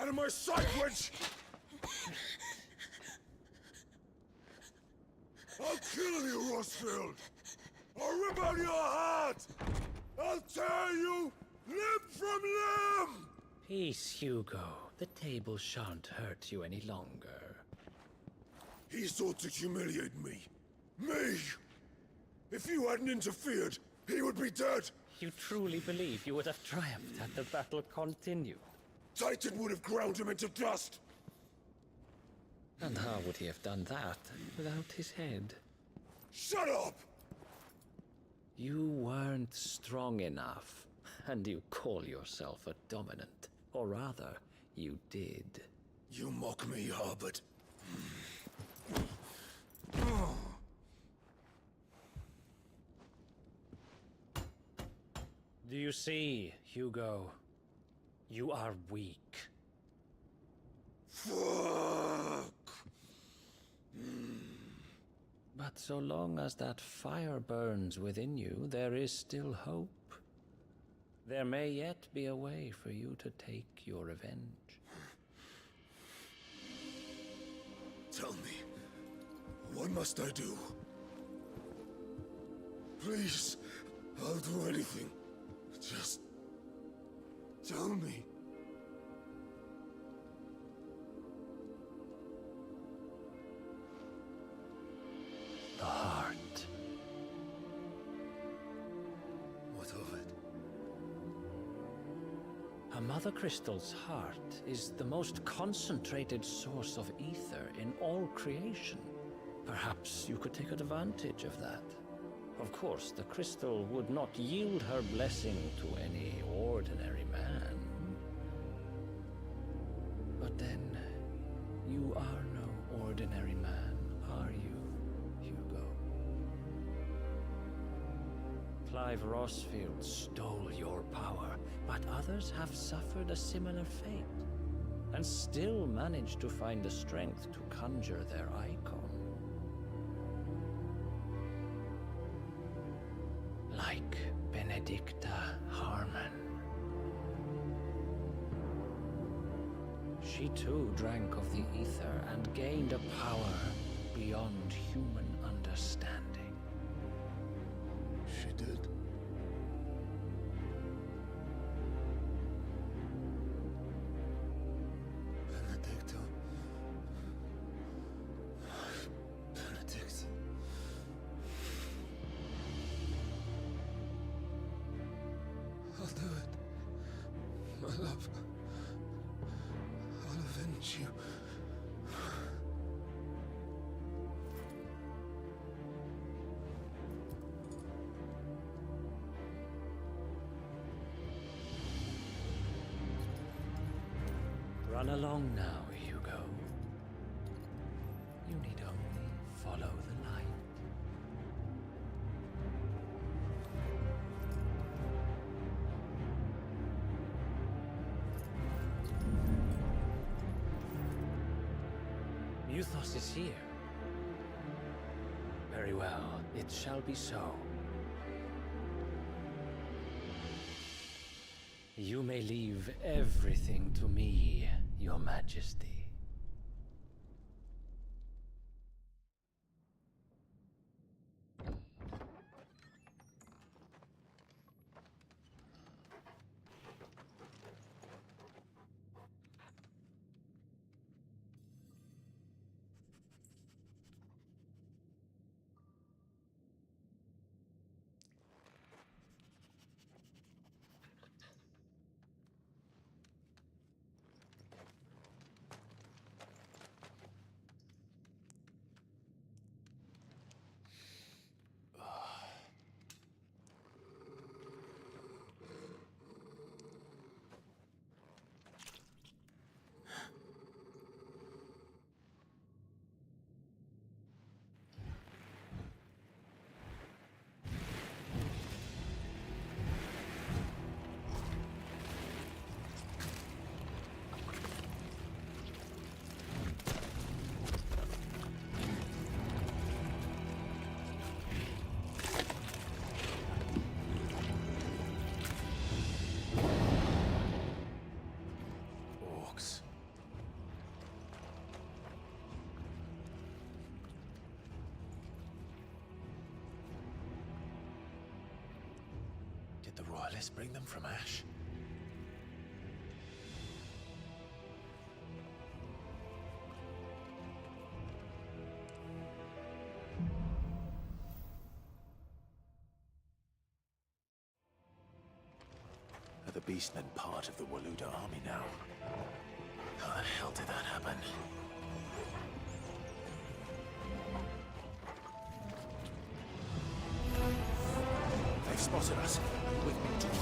Out of my sight, witch! I'll kill you, Rosfield! I'll rip out your heart! I'll tear you limb from limb! Peace, Hugo. The table shan't hurt you any longer. He sought to humiliate me. Me! If you hadn't interfered, he would be dead! You truly believe you would have triumphed had the battle continued? Titan would have ground him into dust! And how would he have done that without his head? Shut up! You weren't strong enough, and you call yourself a dominant. Or rather, you did. You mock me, Harbert. Do you see, Hugo? You are weak. Fuck! But so long as that fire burns within you, there is still hope. There may yet be a way for you to take your revenge. Tell me, what must I do? Please, I'll do anything. Just tell me. The heart. What of it? A Mother Crystal's heart is the most concentrated source of ether in all creation. Perhaps you could take advantage of that. Of course, the crystal would not yield her blessing to any ordinary man. But then, you are no ordinary man, are you, Hugo? Clive Rosfield stole your power, but others have suffered a similar fate, and still managed to find the strength to conjure their icon. Like Benedicta Harmon. She too drank of the ether and gained a power beyond human understanding. She did. Benedicta. Benedict. I'll do it. My love. I'll avenge you. Run along now, Hugo. You need only follow the light. Muthos is here. Very well, it shall be so. You may leave everything to me, Your Majesty. the royalists bring them from Ash? Are the beastmen part of the Waluda army now? How the hell did that happen? They've spotted us. With me, Duel.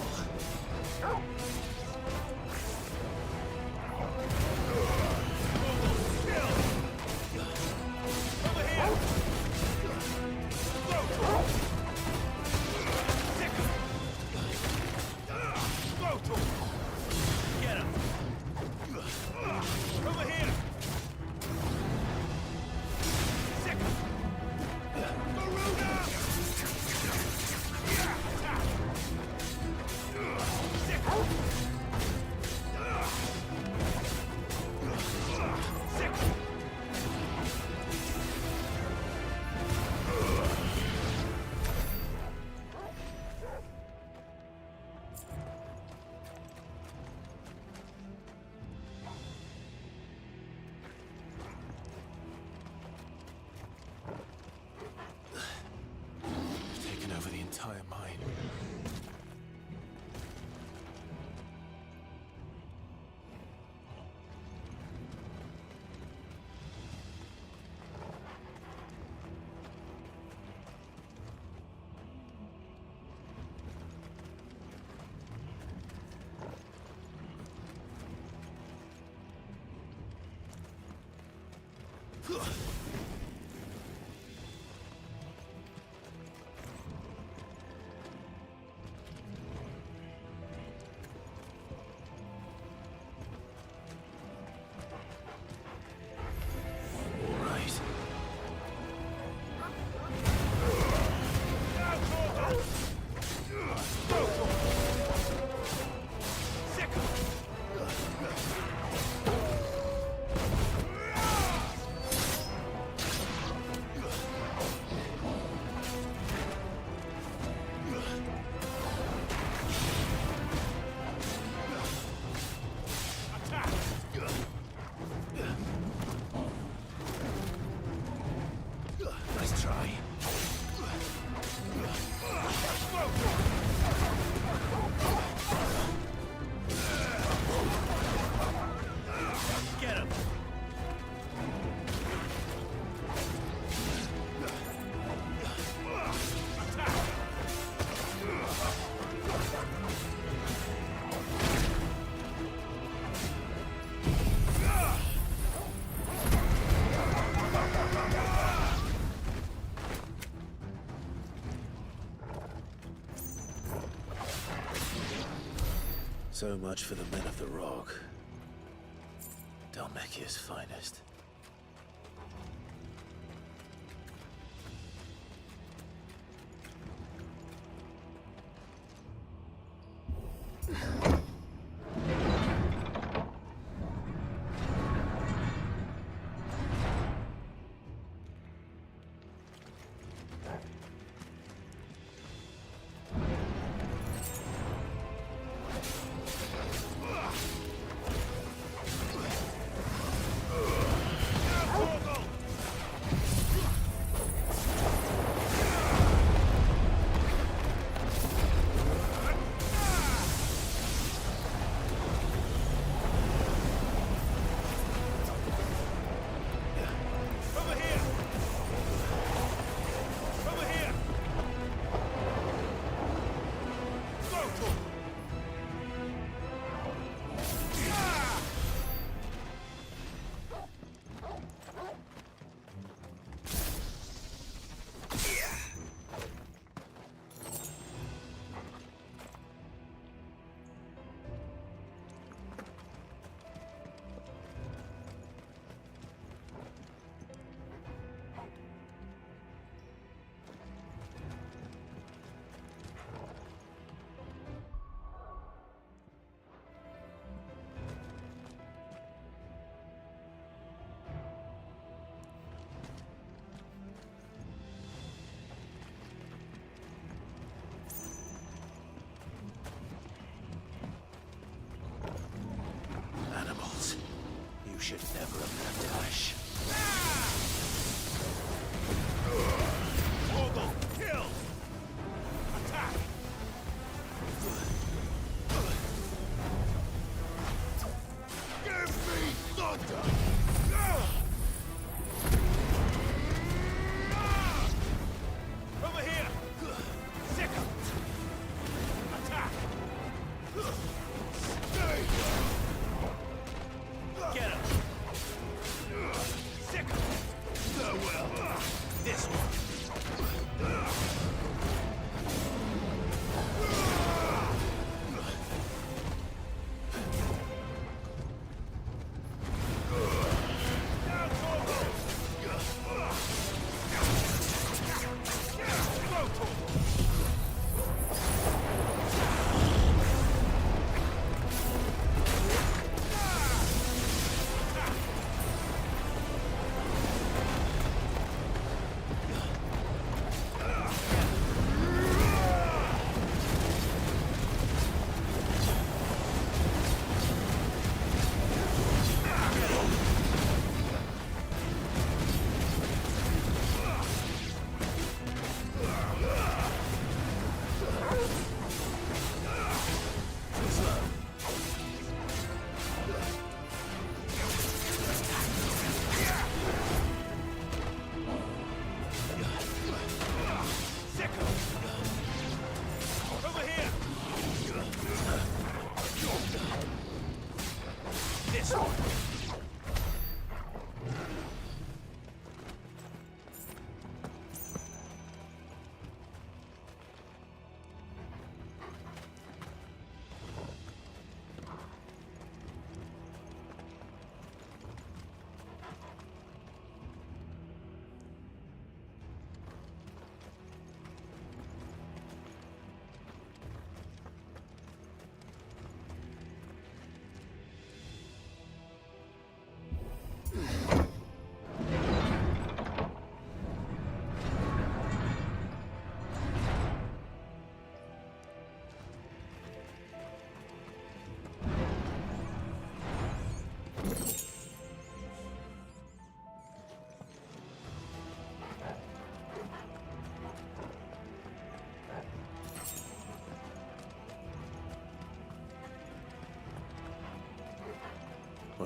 Over the entire mine. So much for the men of the Rock. Dhalmekia's finest.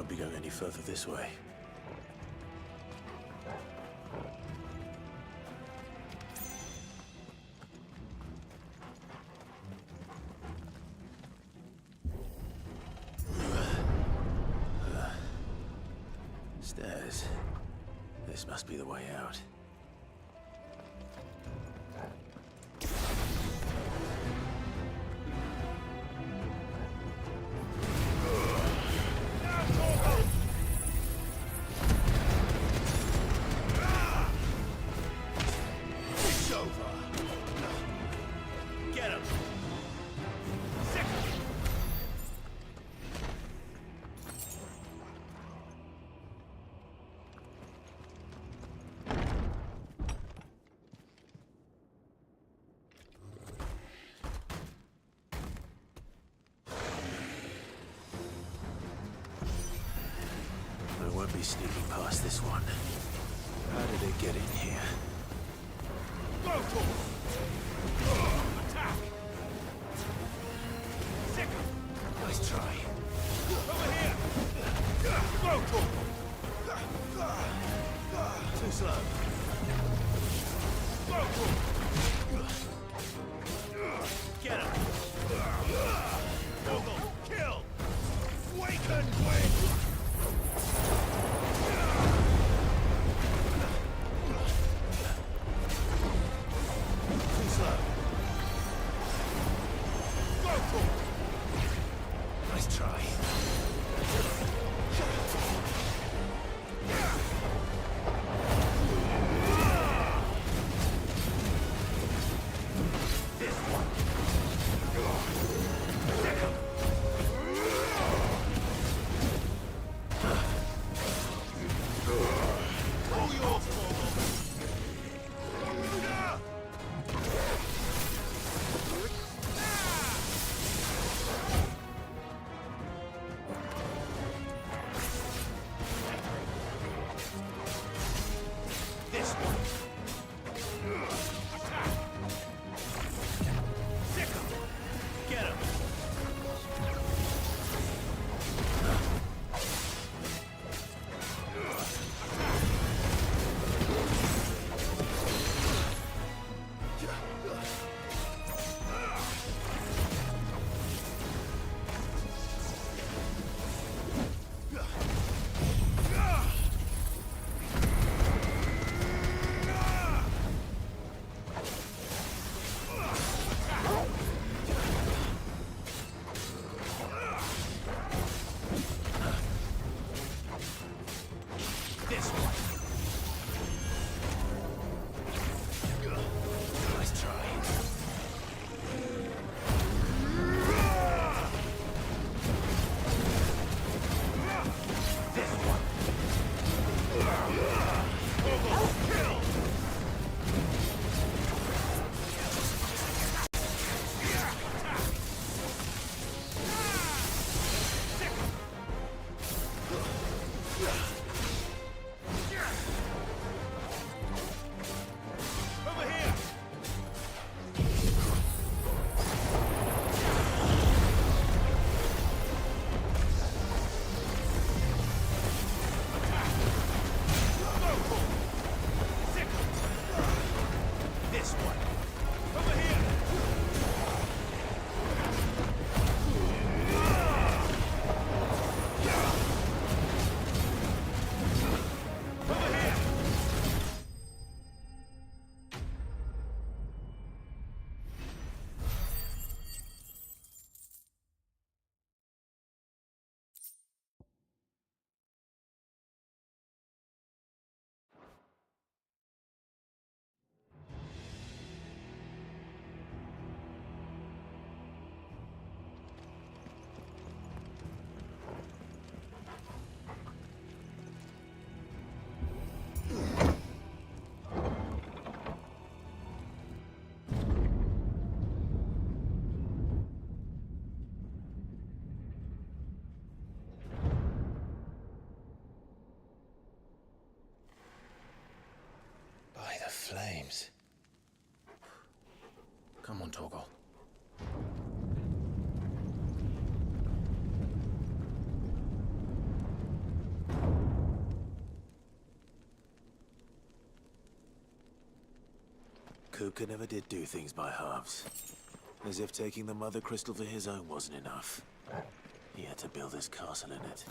Won't be going any further this way. Stairs. This must be the way out. I won't be sneaking past this one. How did it get in here? Go for it! Attack! Second! Nice try. Over here! Go for it! Too slow. Go for it! Get him! Mogul, kill! Wake and win! Too slow. Go for it! Nice try. Flames. Come on, Torgal. Joker never did do things by halves. As if taking the Mother Crystal for his own wasn't enough. He had to build his castle in it.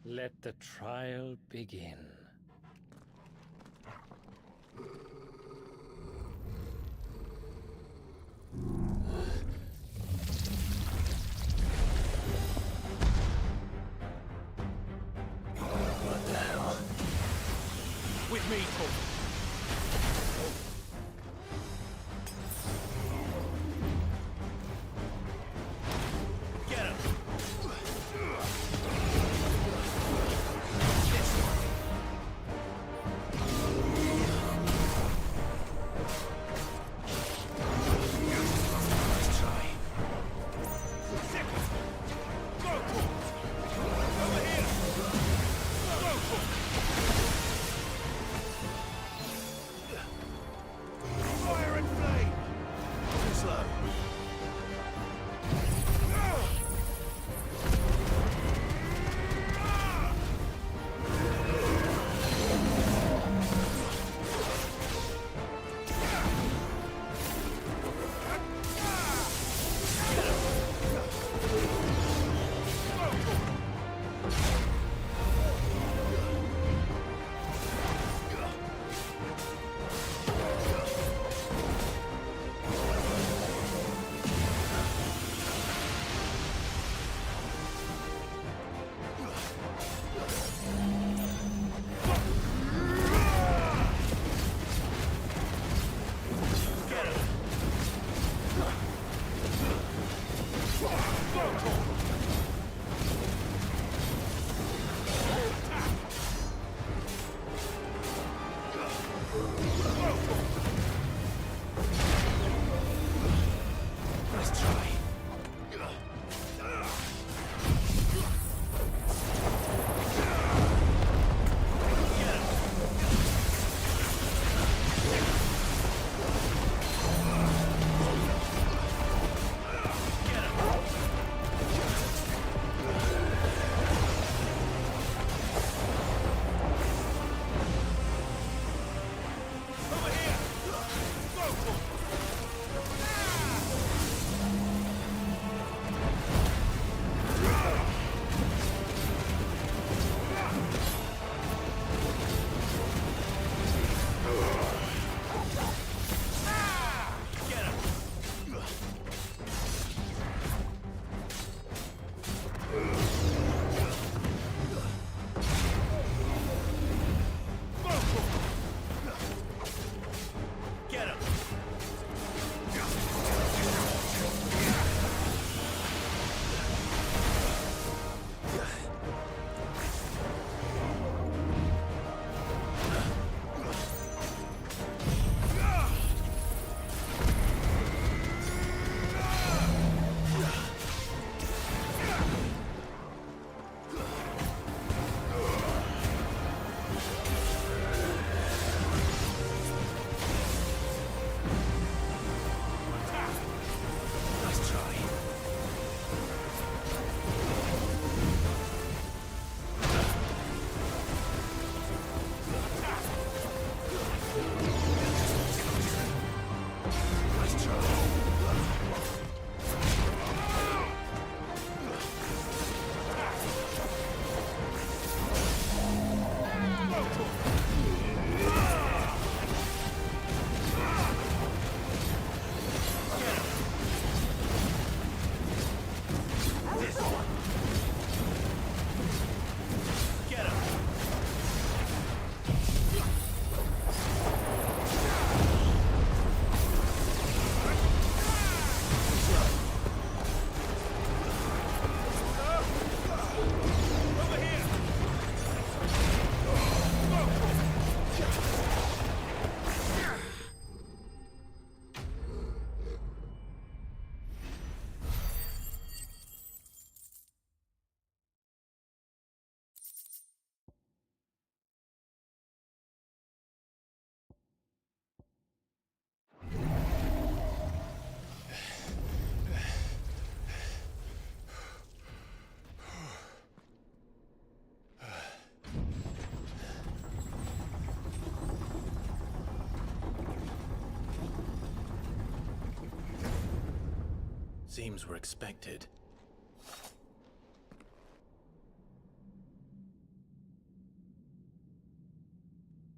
Let the trial begin. What the hell? With me, Paul. Get him! Let's try. Second. Go, Paul. Over here. Go, Paul. Fire and flame! Too slow. Let's try. Seems we're expected.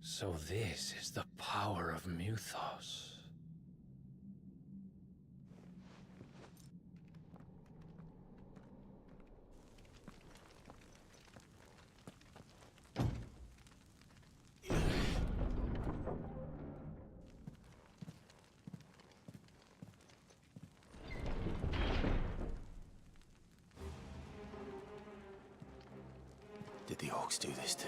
So this is the power of Mythos. Did the orcs do this too?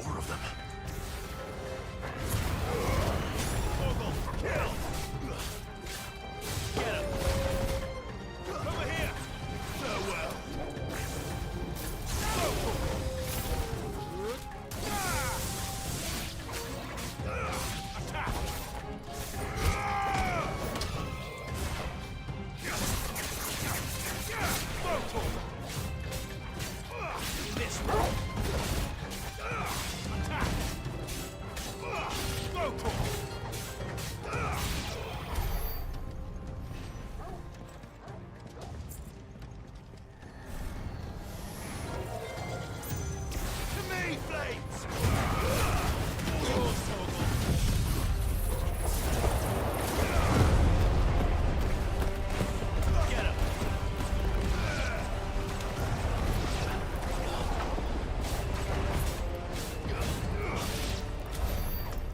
More of them. Kill! Get him! Over here! Farewell! Attack! This one! Attack! Go for to me, Blades! Get him!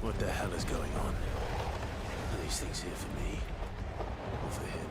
What the hell is going on? Are these things here for me? Or for him?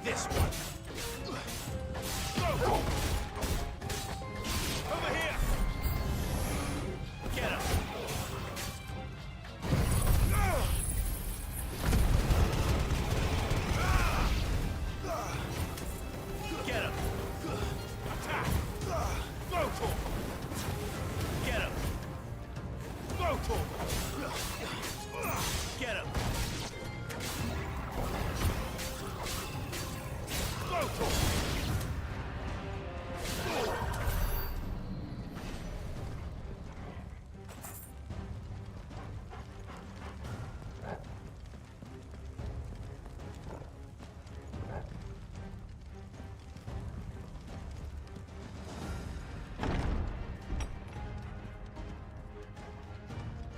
this one! Go! Over here! Get him! Get him! Attack! Go for him! Get him! Go for him! Get him! Go for him!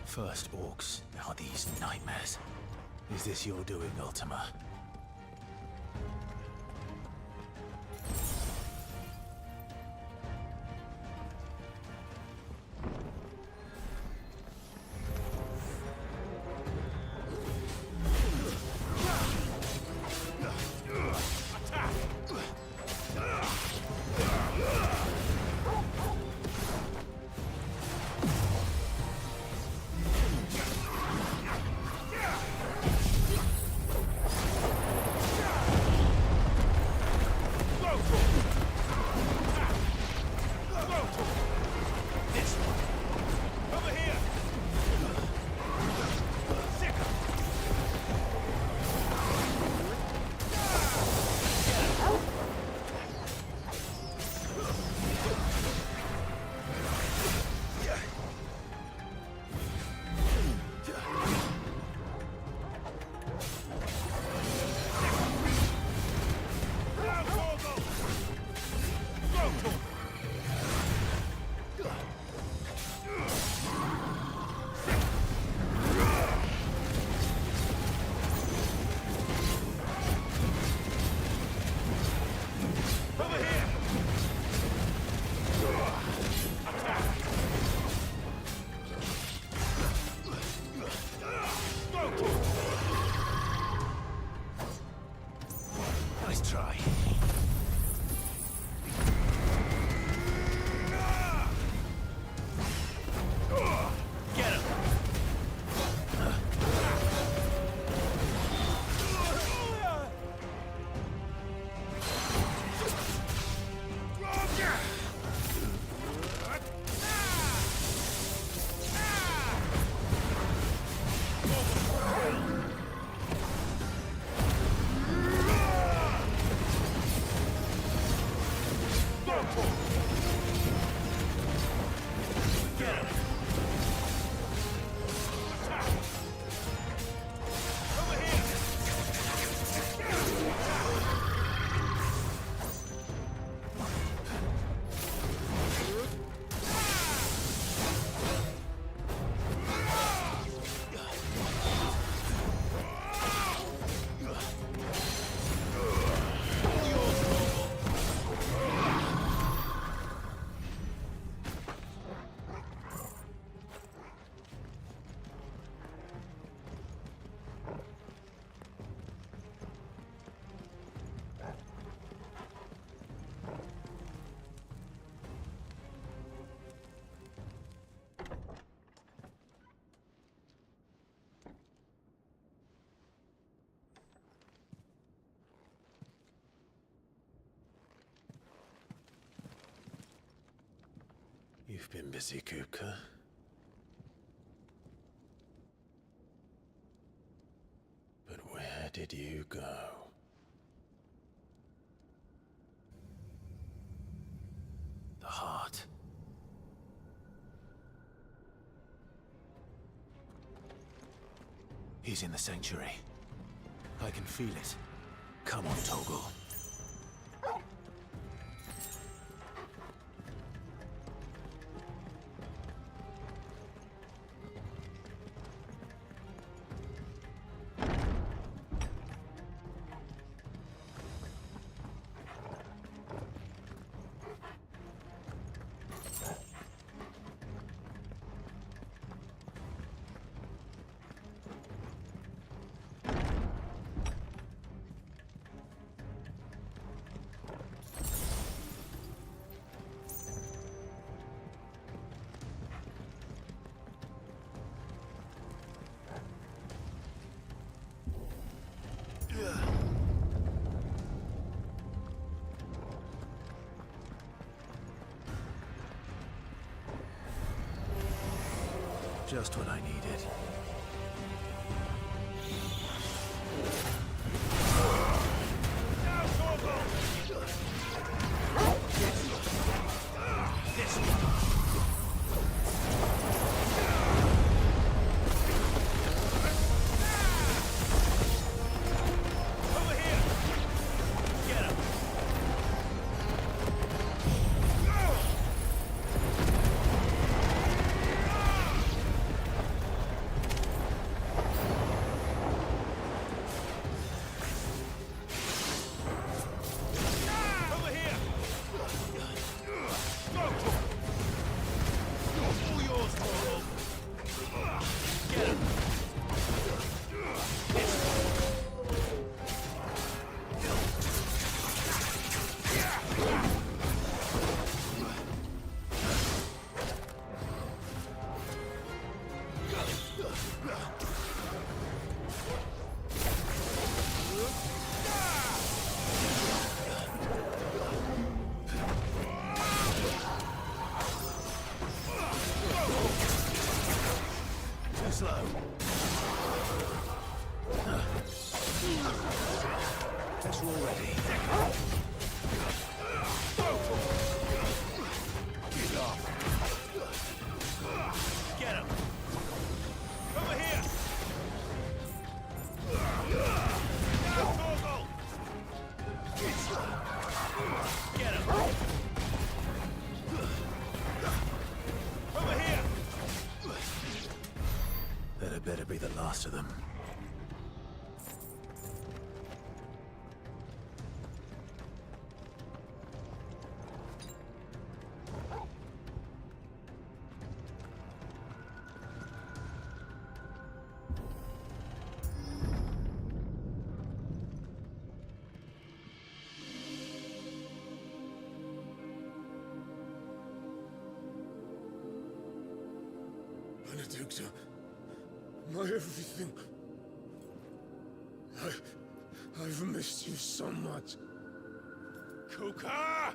First orcs, now these nightmares. Is this your doing, Ultima? Attack! Nice try. Get him! You've been busy, Kupka. But where did you go? The heart. He's in the sanctuary. I can feel it. Come on, Toggle. Just what I needed. Better be the last of them. Benedicta. My everything. I've missed you so much. Kuka!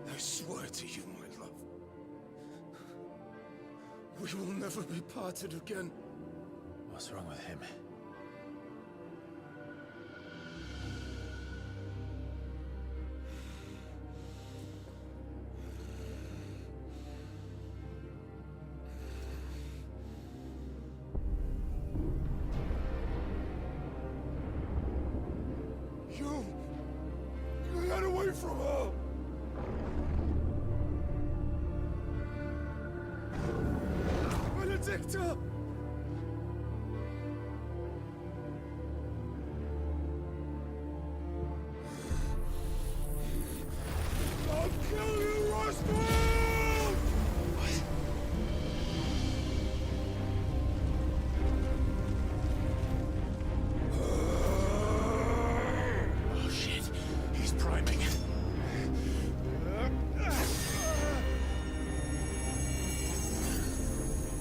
I swear to you, my love. We will never be parted again. What's wrong with him? You got away from her! Benedicta! I'll kill you, Roswell! Oh shit, he's priming.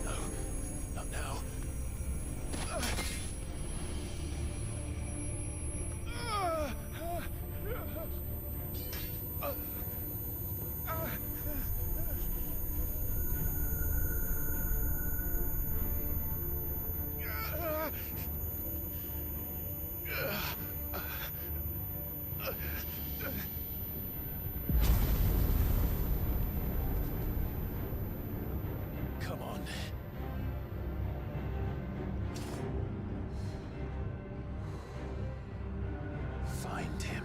No, not now. Come on. Find him.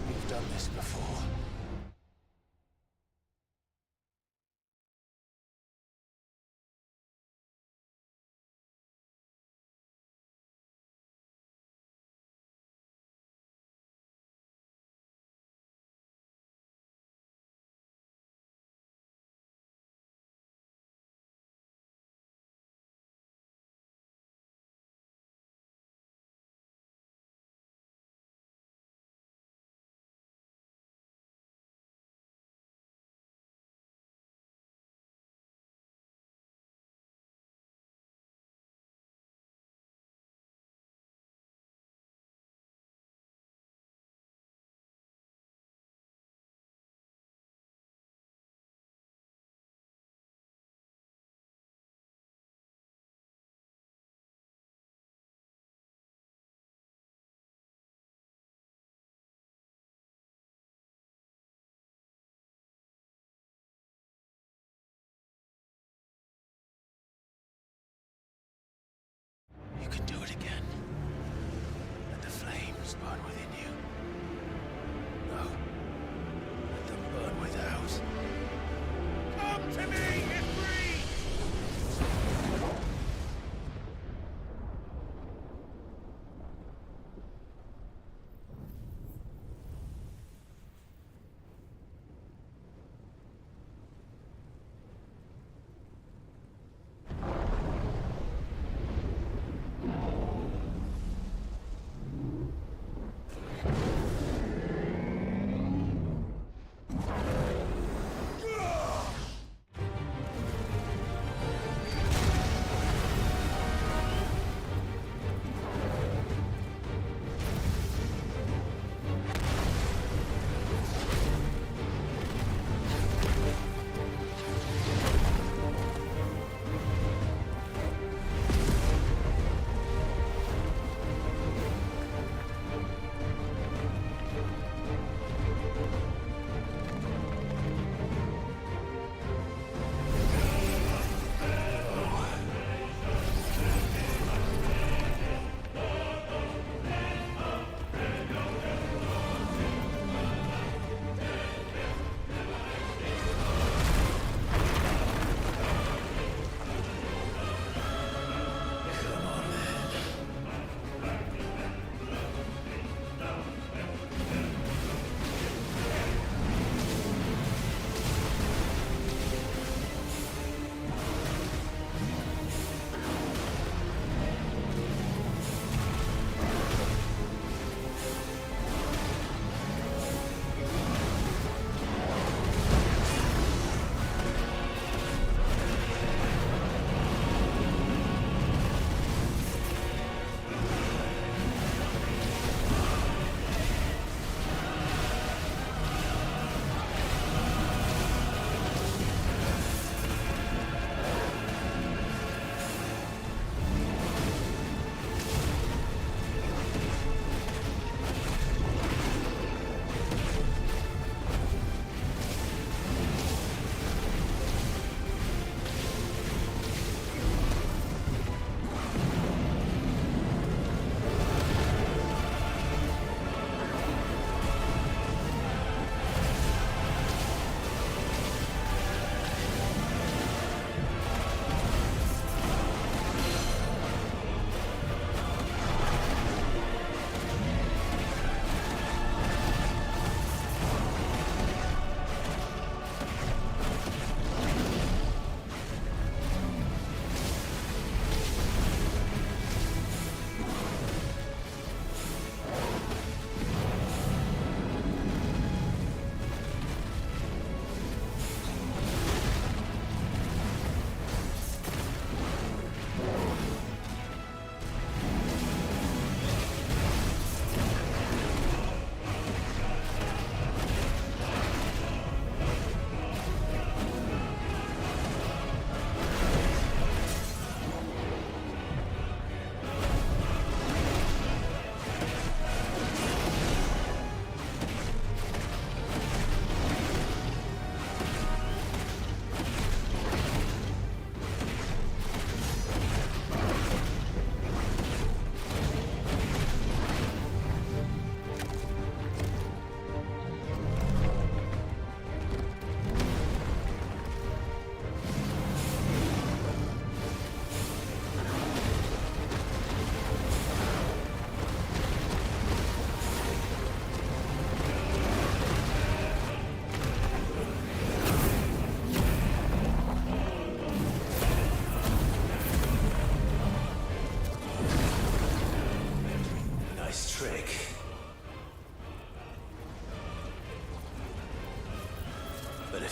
We've done this before.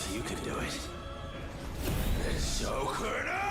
If you can do it, then so could I!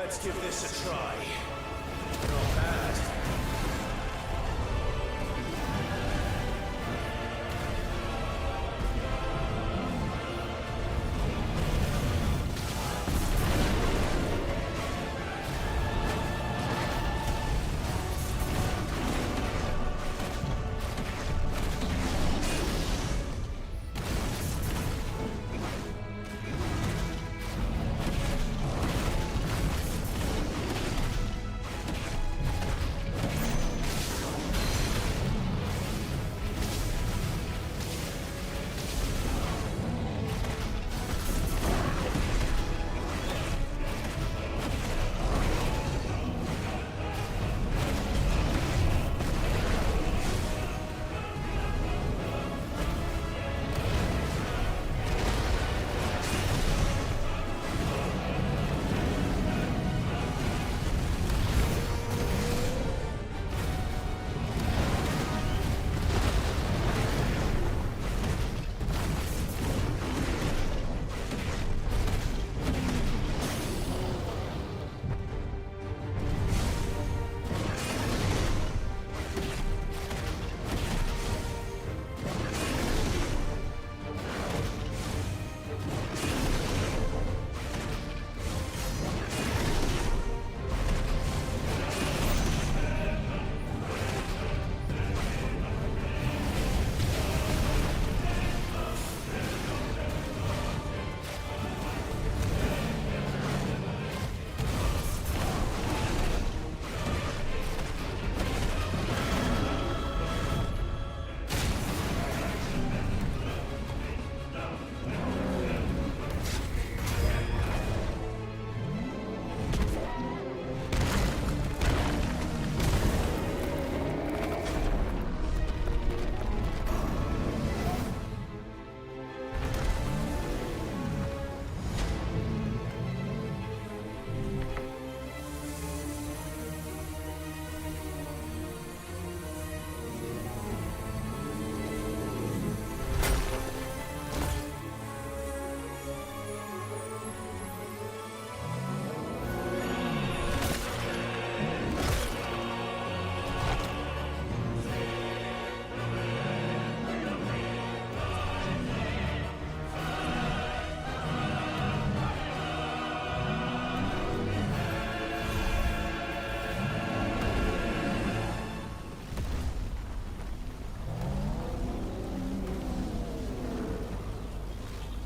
let's give this a try. Not bad.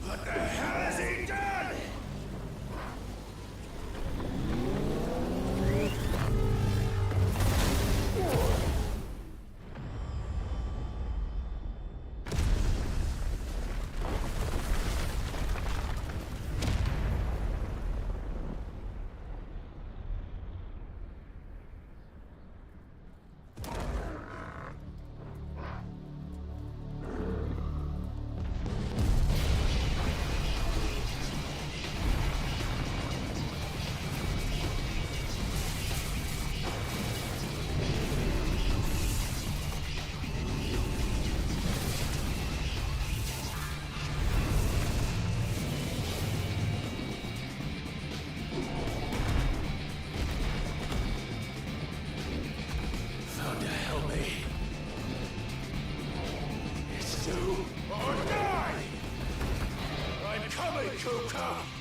What the hell has he done? Found to help me. It's do or die! I Bazooka!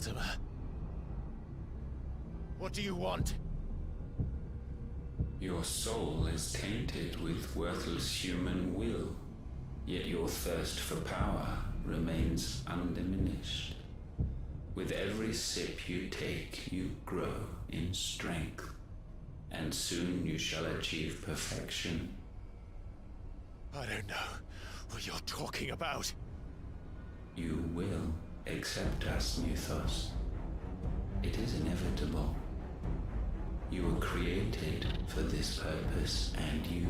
Mortimer. What do you want? Your soul is tainted with worthless human will, yet your thirst for power remains undiminished. With every sip you take, you grow in strength, and soon you shall achieve perfection. I don't know what you're talking about. You will accept us, Muthos. It is inevitable. You were created for this purpose, and you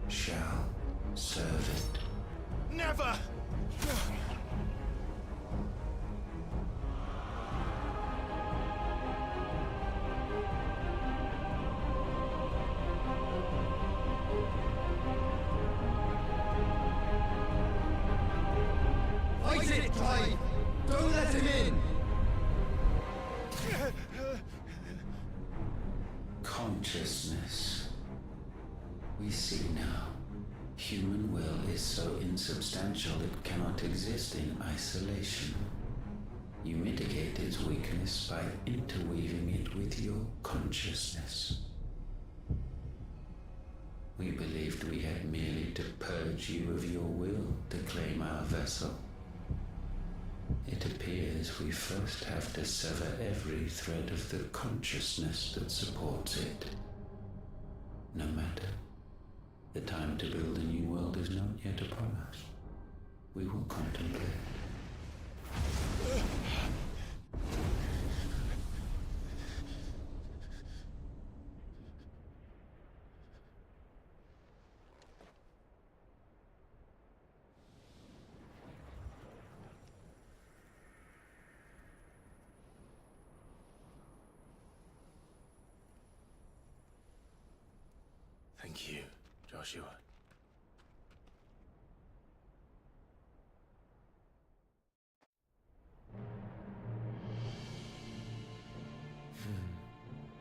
shall serve it. Never! Fight it, Clive! Don't let him in! Consciousness. We see now. Human will is so insubstantial it cannot exist in isolation. You mitigate its weakness by interweaving it with your consciousness. We believed we had merely to purge you of your will to claim our vessel. It appears we first have to sever every thread of the consciousness that supports it. No matter. The time to build a new world is not yet upon us. We will contemplate. Thank you, Joshua.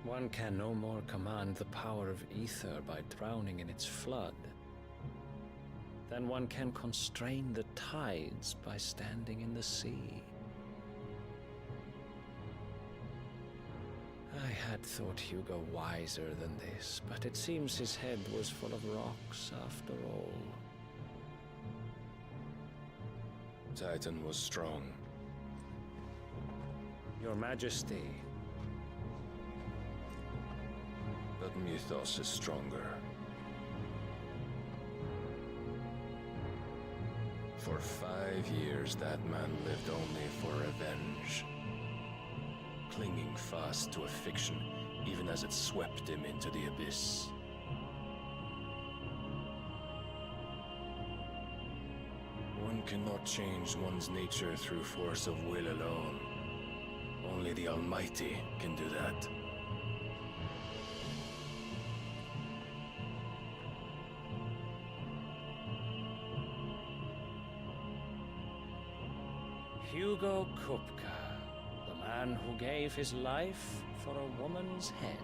One can no more command the power of ether by drowning in its flood than one can constrain the tides by standing in the sea. I had thought Hugo wiser than this, but it seems his head was full of rocks after all. Titan was strong. Your Majesty. But Mythos is stronger. For 5 years, that man lived only for revenge. Clinging fast to a fiction, even as it swept him into the abyss. One cannot change one's nature through force of will alone. Only the Almighty can do that. Hugo Kupka, the man who gave his life for a woman's head.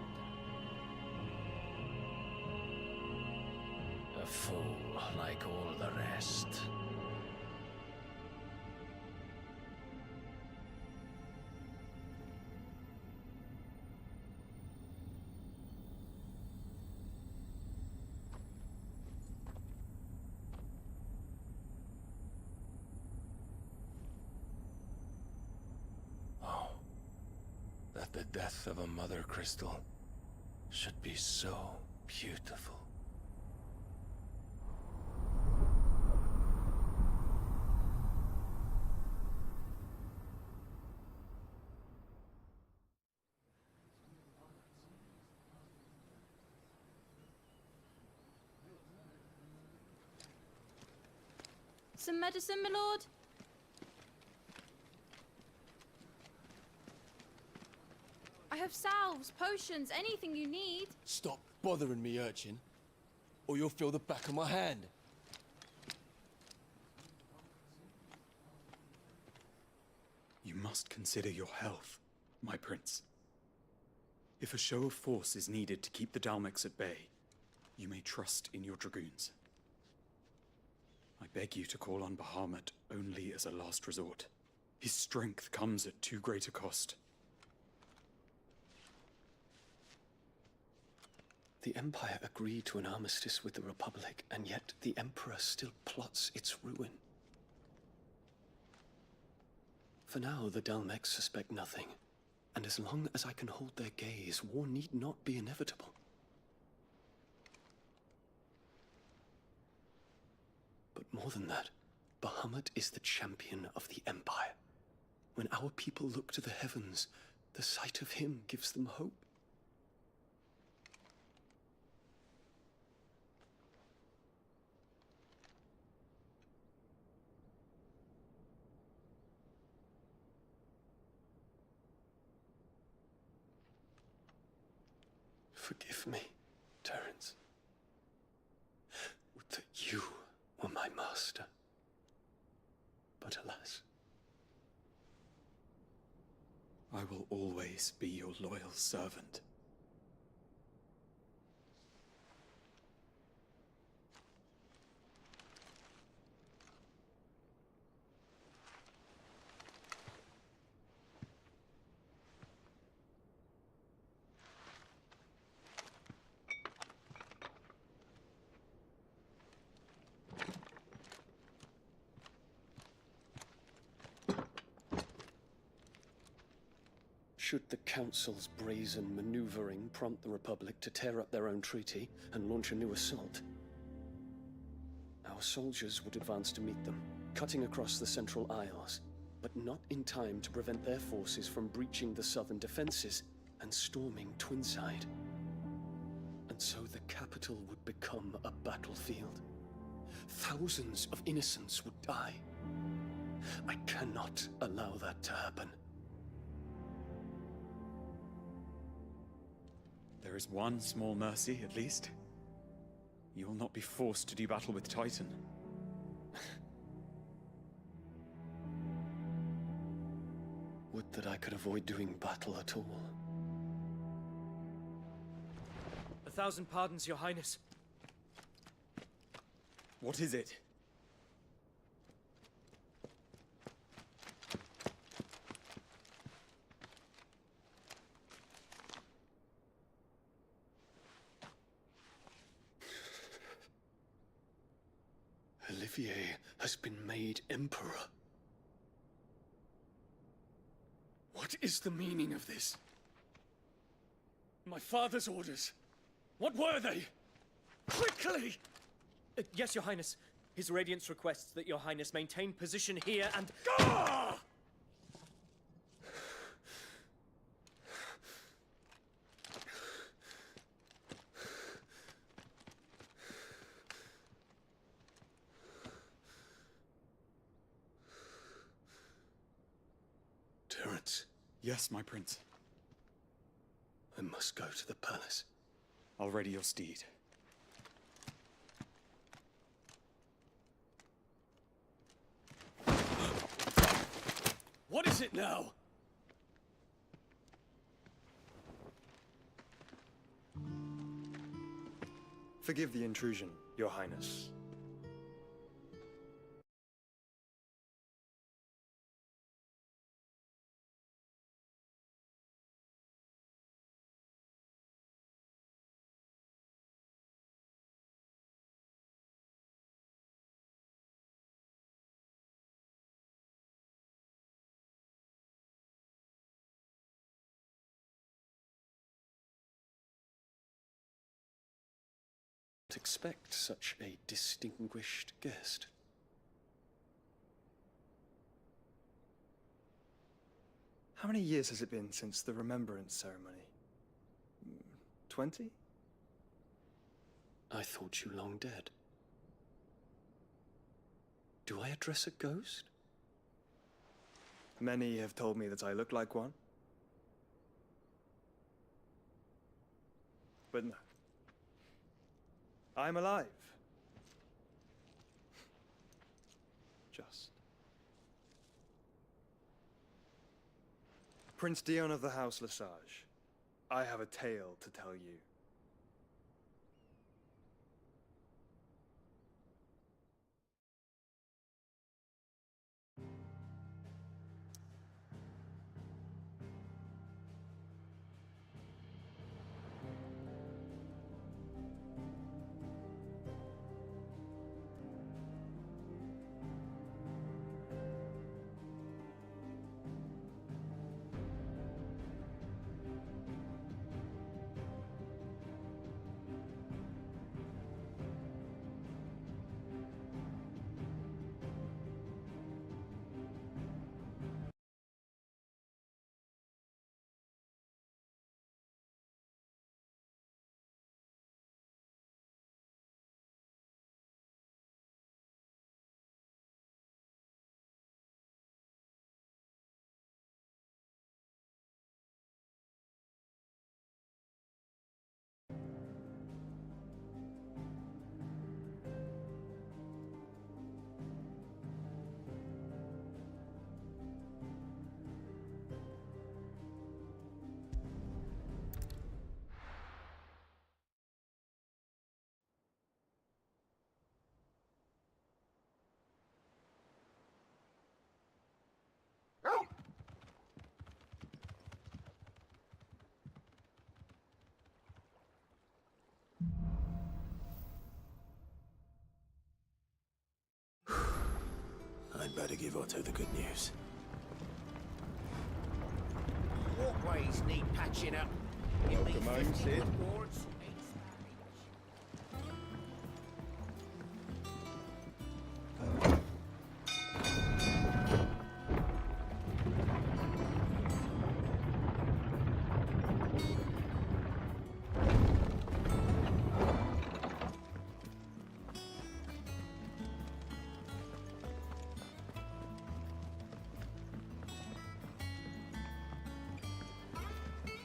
A fool like all the rest. That the death of a mother crystal should be so beautiful. Some medicine, my lord? I have salves, potions, anything you need. Stop bothering me, urchin, or you'll feel the back of my hand. You must consider your health, my prince. If a show of force is needed to keep the Dalmex at bay, you may trust in your dragoons. I beg you to call on Bahamut only as a last resort. His strength comes at too great a cost. The Empire agreed to an armistice with the Republic, and yet the Emperor still plots its ruin. For now, the Dalmex suspect nothing, and as long as I can hold their gaze, war need not be inevitable. But more than that, Bahamut is the champion of the Empire. When our people look to the heavens, the sight of him gives them hope. Forgive me, Terence. Would that you were my master. But alas. I will always be your loyal servant. Should the Council's brazen maneuvering prompt the Republic to tear up their own treaty and launch a new assault, our soldiers would advance to meet them, cutting across the Central Isles, but not in time to prevent their forces from breaching the southern defenses and storming Twinside. And so the capital would become a battlefield. Thousands of innocents would die. I cannot allow that to happen. There is one small mercy, at least. You will not be forced to do battle with Titan. Would that I could avoid doing battle at all. 1,000 pardons, Your Highness. What is it? Olivier has been made Emperor. What is the meaning of this? My father's orders. What were they? Quickly! Yes, Your Highness. His Radiance requests that Your Highness maintain position here and... Ah! Terence. Yes, my prince. I must go to the palace. I'll ready your steed. What is it now? Forgive the intrusion, Your Highness. Expect such a distinguished guest. How many years has it been since the Remembrance ceremony? 20? I thought you long dead. Do I address a ghost? Many have told me that I look like one. But no. I'm alive. Just. Prince Dion of the House Lesage, I have a tale to tell you. better give Otto the good news. Walkways need patching up. Welcome home, Sid.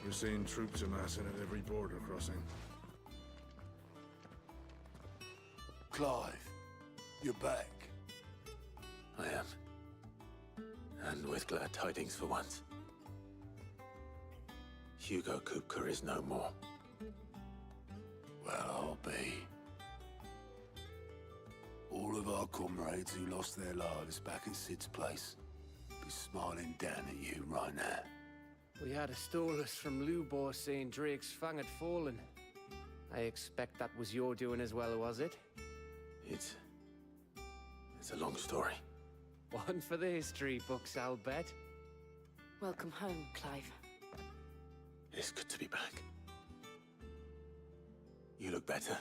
We're seeing troops amassing at every border crossing. Clive, you're back. I am. And with glad tidings for once. Hugo Kupka is no more. Well, I'll be. All of our comrades who lost their lives back at Sid's place be smiling down at you right now. We had a stolus from Lubor saying Drake's fang had fallen. I expect that was your doing as well, was it? It's a long story. One for the history books, I'll bet. Welcome home, Clive. It's good to be back. You look better.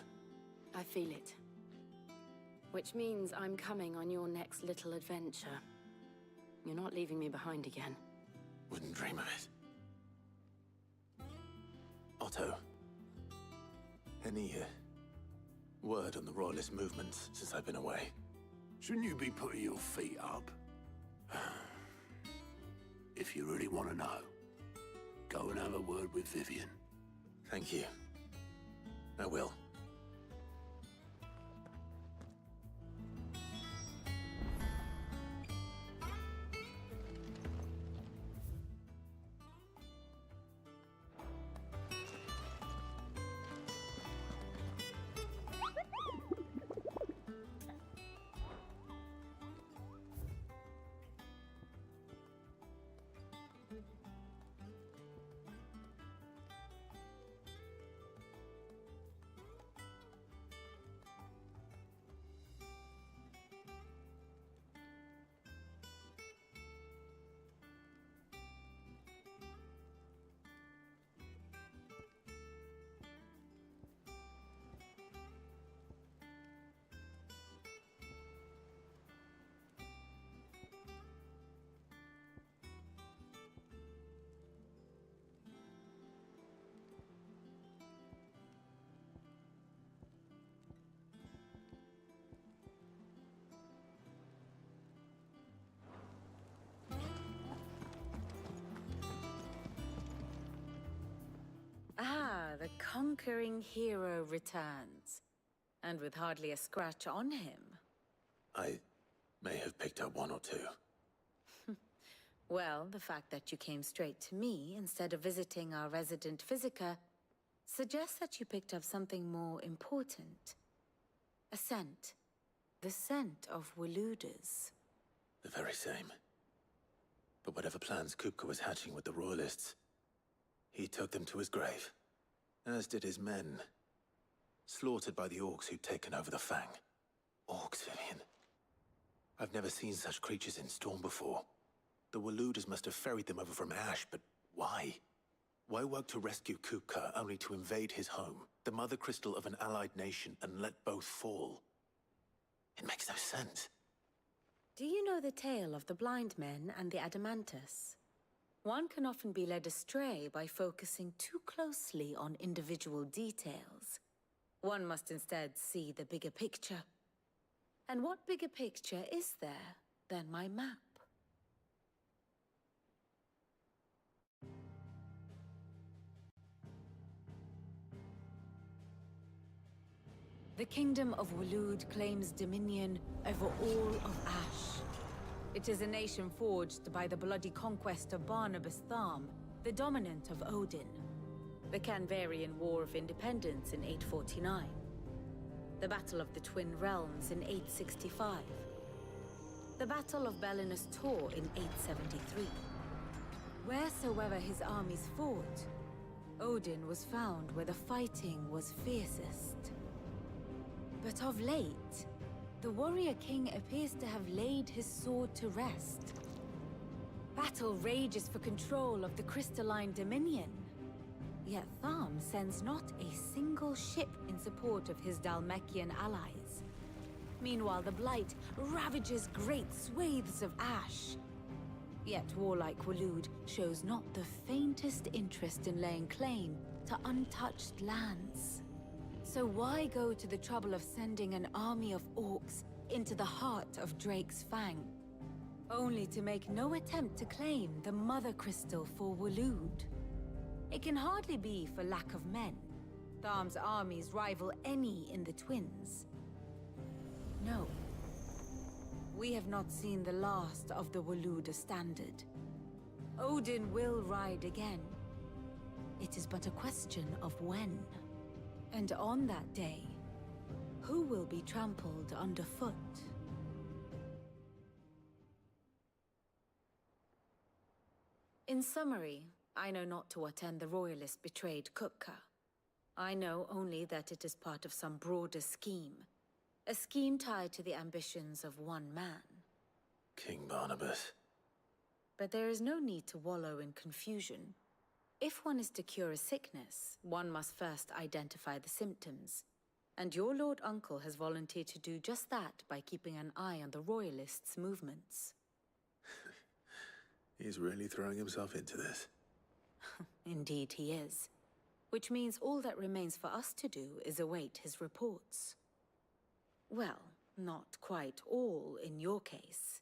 I feel it. Which means I'm coming on your next little adventure. You're not leaving me behind again. Wouldn't dream of it. Otto, any word on the Royalist movement since I've been away? Shouldn't you be putting your feet up? If you really want to know, go and have a word with Vivian. Thank you. I will. Ah, the conquering hero returns. And with hardly a scratch on him. I may have picked up one or two. Well, the fact that you came straight to me instead of visiting our resident Physica suggests that you picked up something more important. A scent. The scent of Waludas. The very same. But whatever plans Kupka was hatching with the Royalists, he took them to his grave, as did his men, slaughtered by the orcs who'd taken over the Fang. Orcs, Vivian. I've never seen such creatures in Storm before. The Waludas must have ferried them over from Ash, but why? Why work to rescue Kupka only to invade his home, the mother crystal of an allied nation, and let both fall? It makes no sense. Do you know the tale of the blind men and the Adamantus? One can often be led astray by focusing too closely on individual details. One must instead see the bigger picture. And what bigger picture is there than my map? The Kingdom of Walud claims dominion over all of Ash. It is a nation forged by the bloody conquest of Barnabas Tharm, the dominant of Odin. The Canvarian War of Independence in 849. The Battle of the Twin Realms in 865. The Battle of Belinus Tor in 873. Wheresoever his armies fought, Odin was found where the fighting was fiercest. But of late, The warrior king appears to have laid his sword to rest. Battle rages for control of the crystalline dominion. Yet Tharm sends not a single ship in support of his Dhalmekian allies. Meanwhile, the Blight ravages great swathes of ash. Yet warlike Waloed shows not the faintest interest in laying claim to untouched lands. So why go to the trouble of sending an army of orcs into the heart of Drake's Fang, only to make no attempt to claim the Mother Crystal for Waloed? It can hardly be for lack of men. Tharm's armies rival any in the Twins. No. We have not seen the last of the Waloed standard. Odin will ride again. It is but a question of when. And on that day, who will be trampled underfoot? In summary, I know not to what end the Royalist betrayed Kupka. I know only that it is part of some broader scheme. A scheme tied to the ambitions of one man. King Barnabas. But there is no need to wallow in confusion. If one is to cure a sickness, one must first identify the symptoms. And your Lord Uncle has volunteered to do just that by keeping an eye on the Royalists' movements. He's really throwing himself into this. Indeed he is. Which means all that remains for us to do is await his reports. Well, not quite all in your case.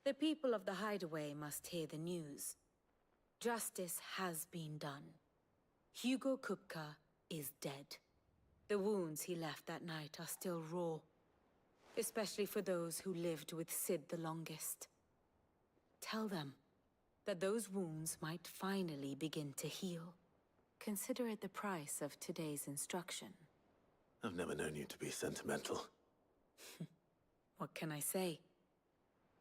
The people of the Hideaway must hear the news. Justice has been done. Hugo Kupka is dead. The wounds he left that night are still raw, especially for those who lived with Sid the longest. Tell them that those wounds might finally begin to heal. Consider it the price of today's instruction. I've never known you to be sentimental. What can I say?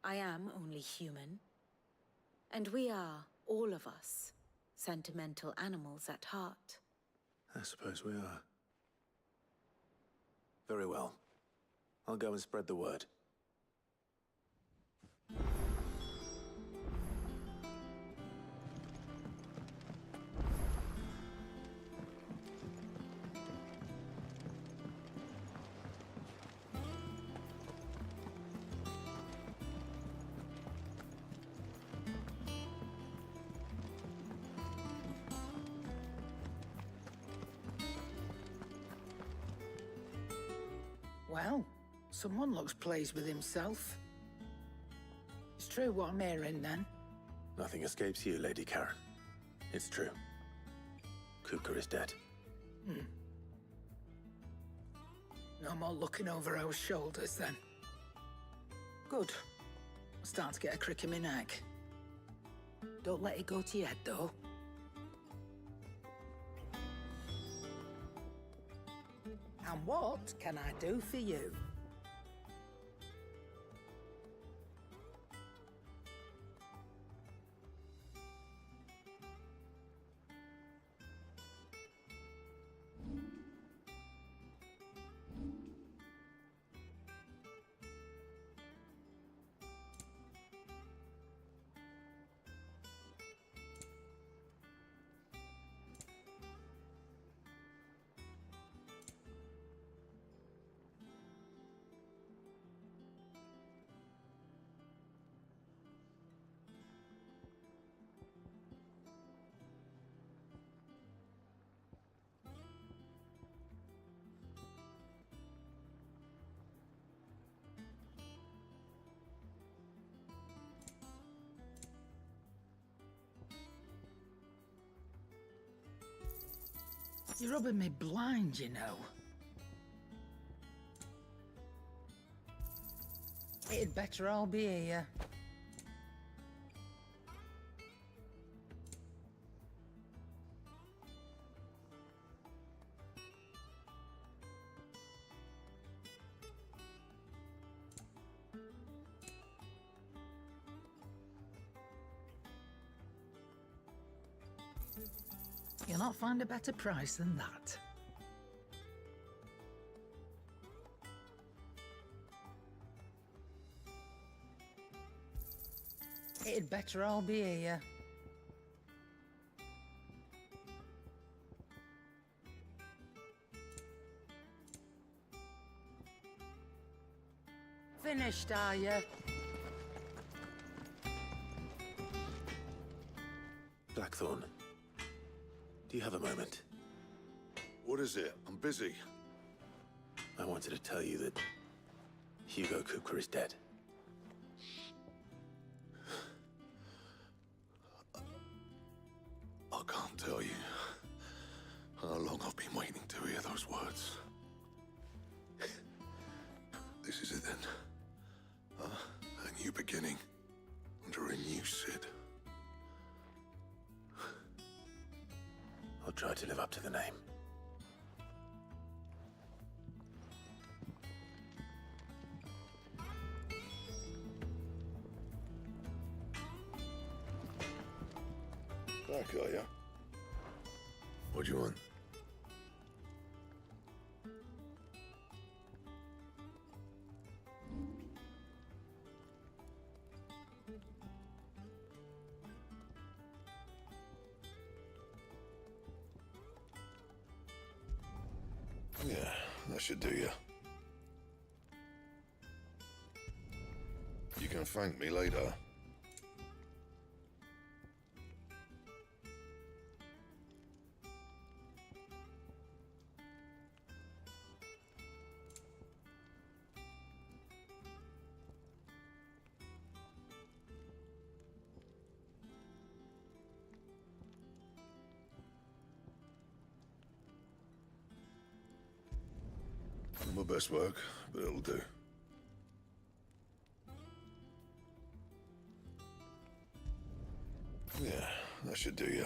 I am only human. And we are, all of us, sentimental animals at heart. I suppose we are. Very well. I'll go and spread the word. Well, someone looks pleased with himself. It's true what I'm hearing, then? Nothing escapes you, Lady Karen. It's true. Kupka is dead. No more looking over our shoulders, then. Good. I'm starting to get a crick in my neck. Don't let it go to your head, though. And what can I do for you? You're rubbing me blind, you know. It'd better all be here. You'll not find a better price than that. It'd better all be here. Finished, are you? Blackthorn, do you have a moment? What is it? I'm busy. I wanted to tell you that Hugo Kupka is dead. I can't tell you how long I've been waiting to hear those words. This is it then. A new beginning under a new Cid. I'll try to live up to the name. Back, are ya? What do you want? Yeah, that should do ya. You can thank me later. My best work, but it'll do. Yeah, that should do ya.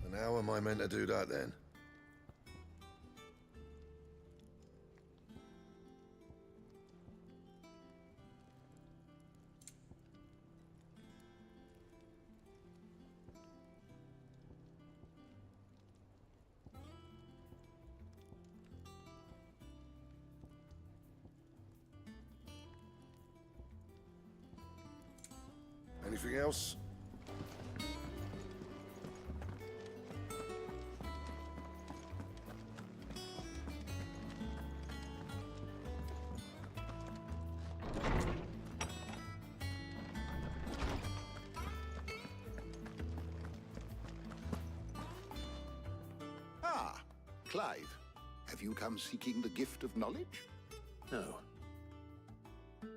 And how am I meant to do that then? Anything else? Ah, Clive. Have you come seeking the gift of knowledge? No.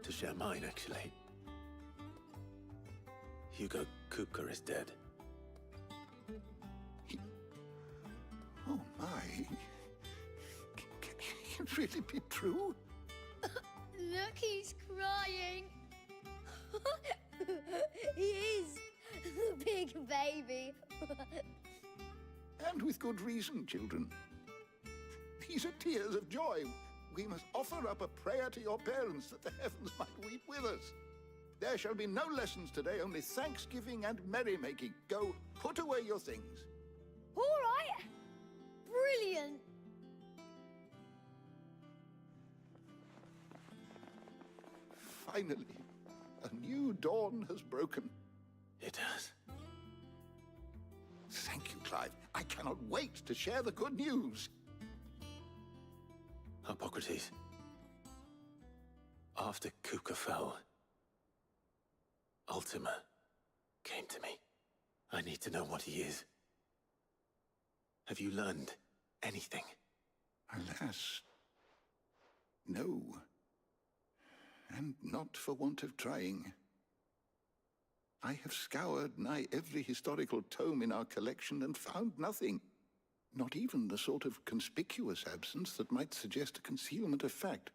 To share mine, actually. Hugo Kupka is dead. Oh my. Can it really be true? Look, he's crying. He is. The big baby. And with good reason, children. These are tears of joy. We must offer up a prayer to your parents that the heavens might weep with us. There shall be no lessons today, only thanksgiving and merrymaking. Go, put away your things. All right. Brilliant. Finally, a new dawn has broken. It has. Thank you, Clive. I cannot wait to share the good news. Hippocrates. After Kuka fell, Ultima came to me. I need to know what he is. Have you learned anything? Alas, no. And not for want of trying. I have scoured nigh every historical tome in our collection and found nothing. Not even the sort of conspicuous absence that might suggest a concealment of fact.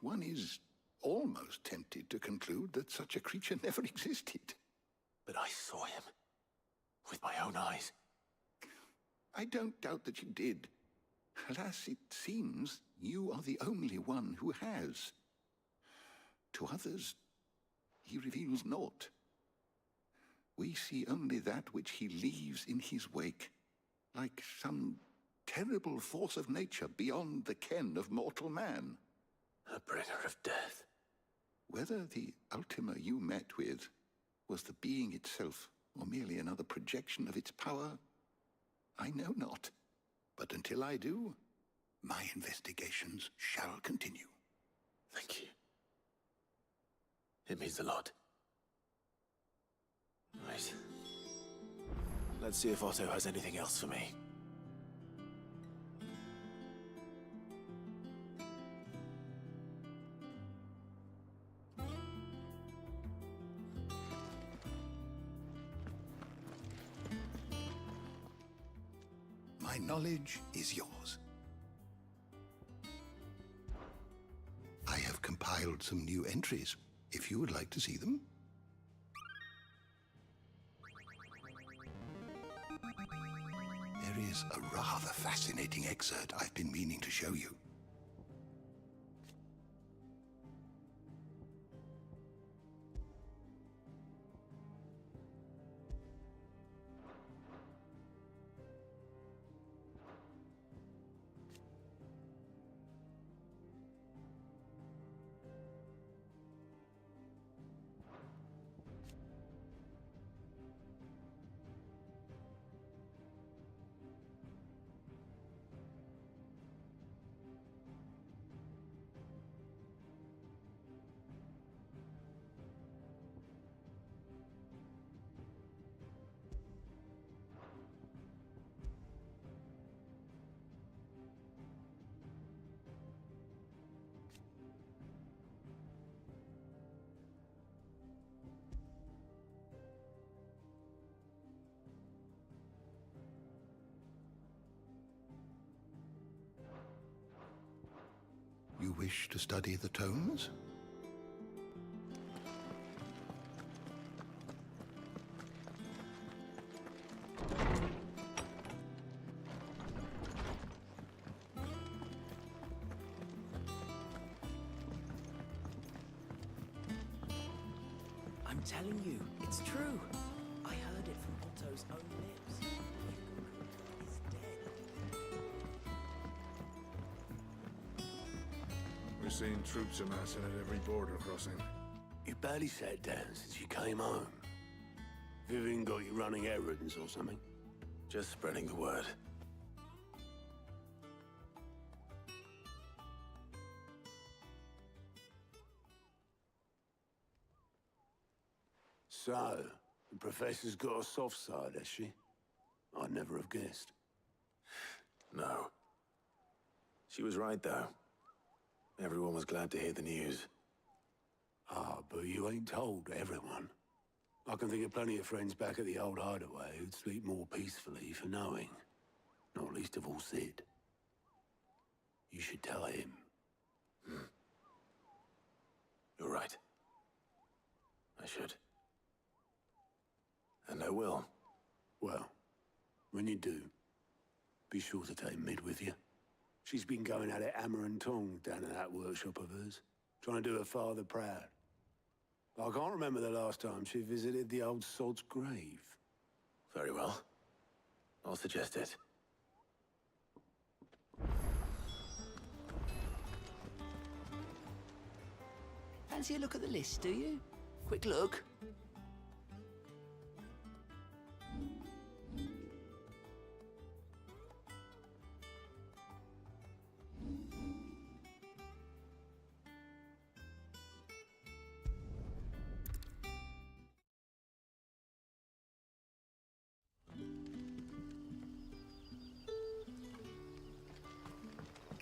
One is almost tempted to conclude that such a creature never existed. But I saw him. With my own eyes. I don't doubt that you did. Alas, it seems you are the only one who has. To others, he reveals naught. We see only that which he leaves in his wake, like some terrible force of nature beyond the ken of mortal man. A bringer of death. Whether the Ultima you met with was the being itself, or merely another projection of its power, I know not. But until I do, my investigations shall continue. Thank you. It means a lot. Right. Let's see if Otto has anything else for me. My knowledge is yours. I have compiled some new entries, if you would like to see them. There is a rather fascinating excerpt I've been meaning to show you. You wish to study the tomes? I'm telling you, it's true. I heard it from Otto's own lips. We're seeing troops amassing at every border crossing. You barely sat down since you came home. Vivian got you running errands or something? Just spreading the word. So, the Professor's got a soft side, has she? I'd never have guessed. No. She was right, though. Everyone was glad to hear the news. Ah, but you ain't told everyone. I can think of plenty of friends back at the old hideaway who'd sleep more peacefully for knowing. Not least of all Sid. You should tell him. You're right. I should. And I will. Well, when you do, be sure to take Mid with you. She's been going at it hammer and tong down at that workshop of hers, trying to do her father proud. I can't remember the last time she visited the old sod's grave. Very well. I'll suggest it. Fancy a look at the list, do you? Quick look.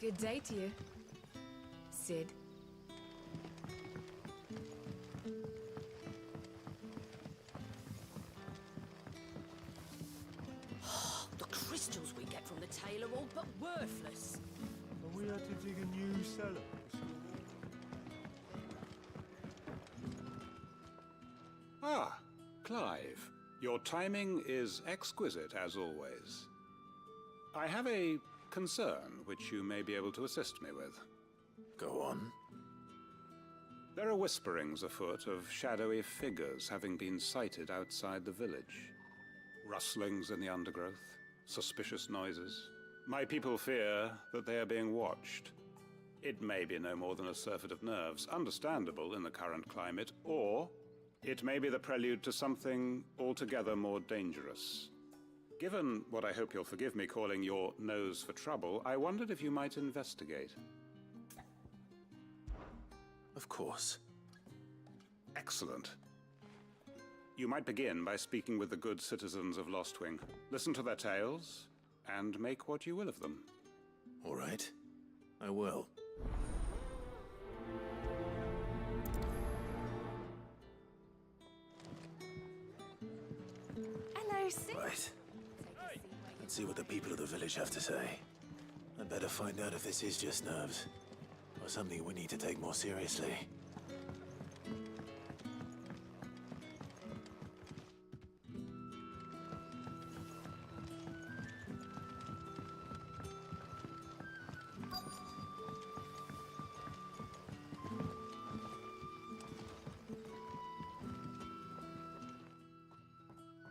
Good day to you, Sid. The crystals we get from the tail are all but worthless. And we had to dig a new cellar. Ah, Clive. Your timing is exquisite, as always. I have a concern which you may be able to assist me with. Go on. There are whisperings afoot of shadowy figures having been sighted outside the village. Rustlings in the undergrowth, suspicious noises. My people fear that they are being watched. It may be no more than a surfeit of nerves, understandable in the current climate, or it may be the prelude to something altogether more dangerous. Given what I hope you'll forgive me calling your nose for trouble, I wondered if you might investigate. Of course. Excellent. You might begin by speaking with the good citizens of Lostwing. Listen to their tales, and make what you will of them. All right. I will. Hello, Sid. Right. Let's see what the people of the village have to say. I'd better find out if this is just nerves, or something we need to take more seriously.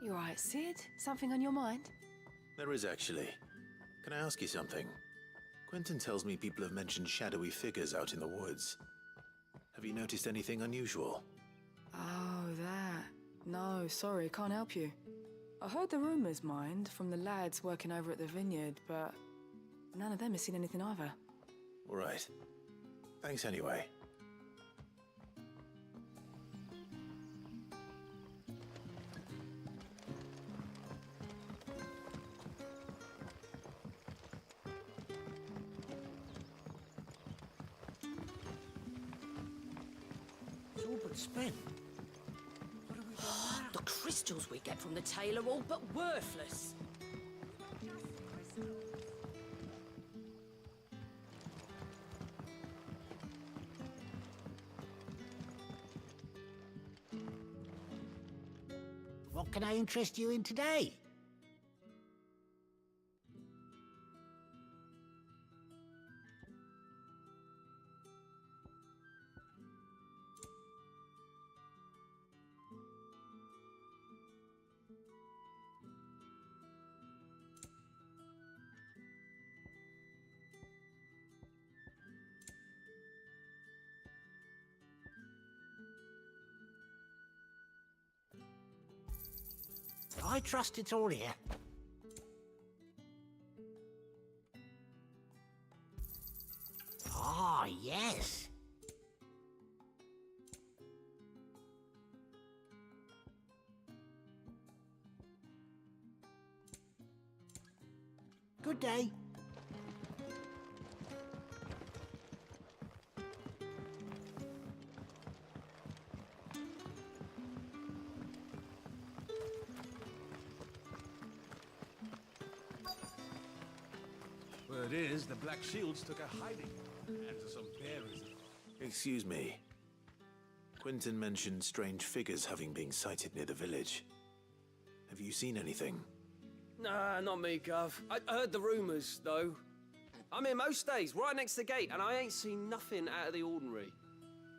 You all right, Sid? Something on your mind? There is actually. Can I ask you something? Quentin tells me people have mentioned shadowy figures out in the woods. Have you noticed anything unusual? Oh, that. No, sorry, can't help you. I heard the rumours, mind, from the lads working over at the vineyard, but none of them has seen anything either. All right. Thanks anyway. It's all but spent. What do we do now? The crystals we get from the tail are all but worthless. What can I interest you in today? I trust it's all here. Ah, yes. Good day. Word is, the Black Shields took a hiding and to some bearers. Excuse me. Quentin mentioned strange figures having been sighted near the village. Have you seen anything? Nah, not me, Gov. I heard the rumours, though. I'm here most days, right next to the gate, and I ain't seen nothing out of the ordinary.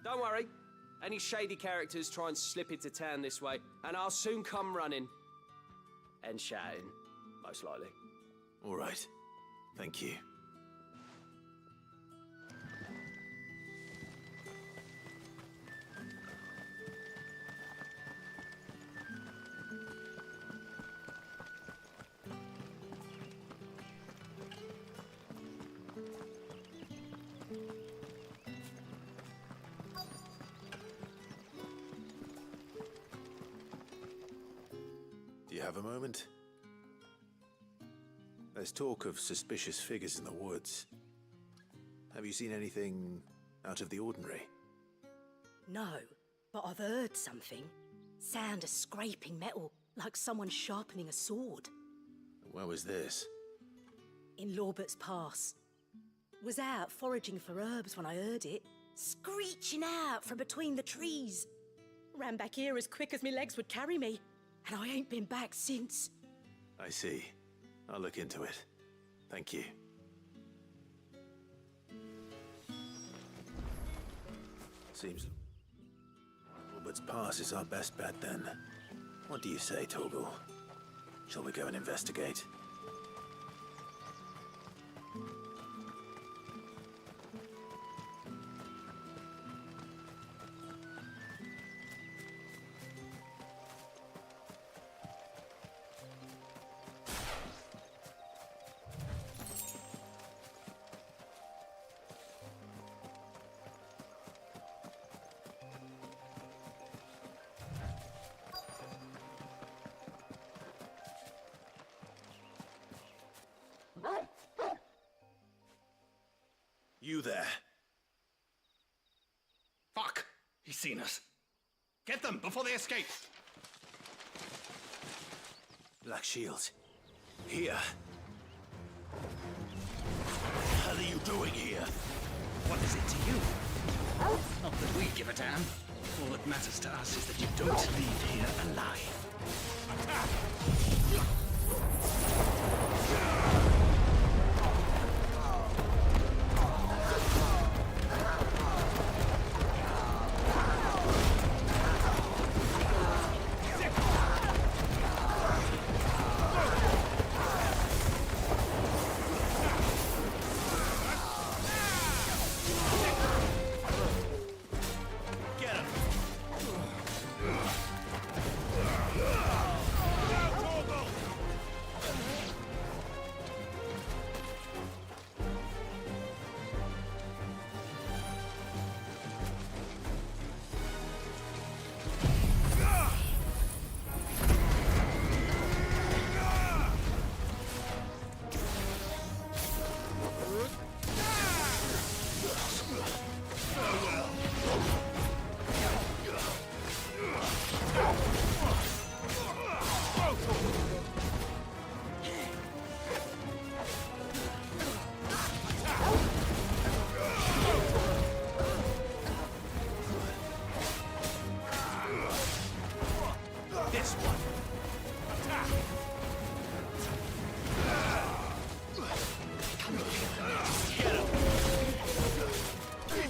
Don't worry. Any shady characters try and slip into town this way, and I'll soon come running. And shouting, most likely. All right. Thank you. Do you have a moment? There's talk of suspicious figures in the woods. Have you seen anything out of the ordinary? No, but I've heard something. Sound of scraping metal, like someone sharpening a sword. Where was this? In Lorbert's Pass. Was out foraging for herbs when I heard it, screeching out from between the trees. Ran back here as quick as my legs would carry me, and I ain't been back since. I see. I'll look into it. Thank you. Seems Robert's Pass is our best bet then. What do you say, Torgal? Shall we go and investigate? You there? Fuck! He's seen us. Get them before they escape! Black Shields. Here. What the hell are you doing here? What is it to you? Not that we give a damn. All that matters to us is that you don't leave here alive.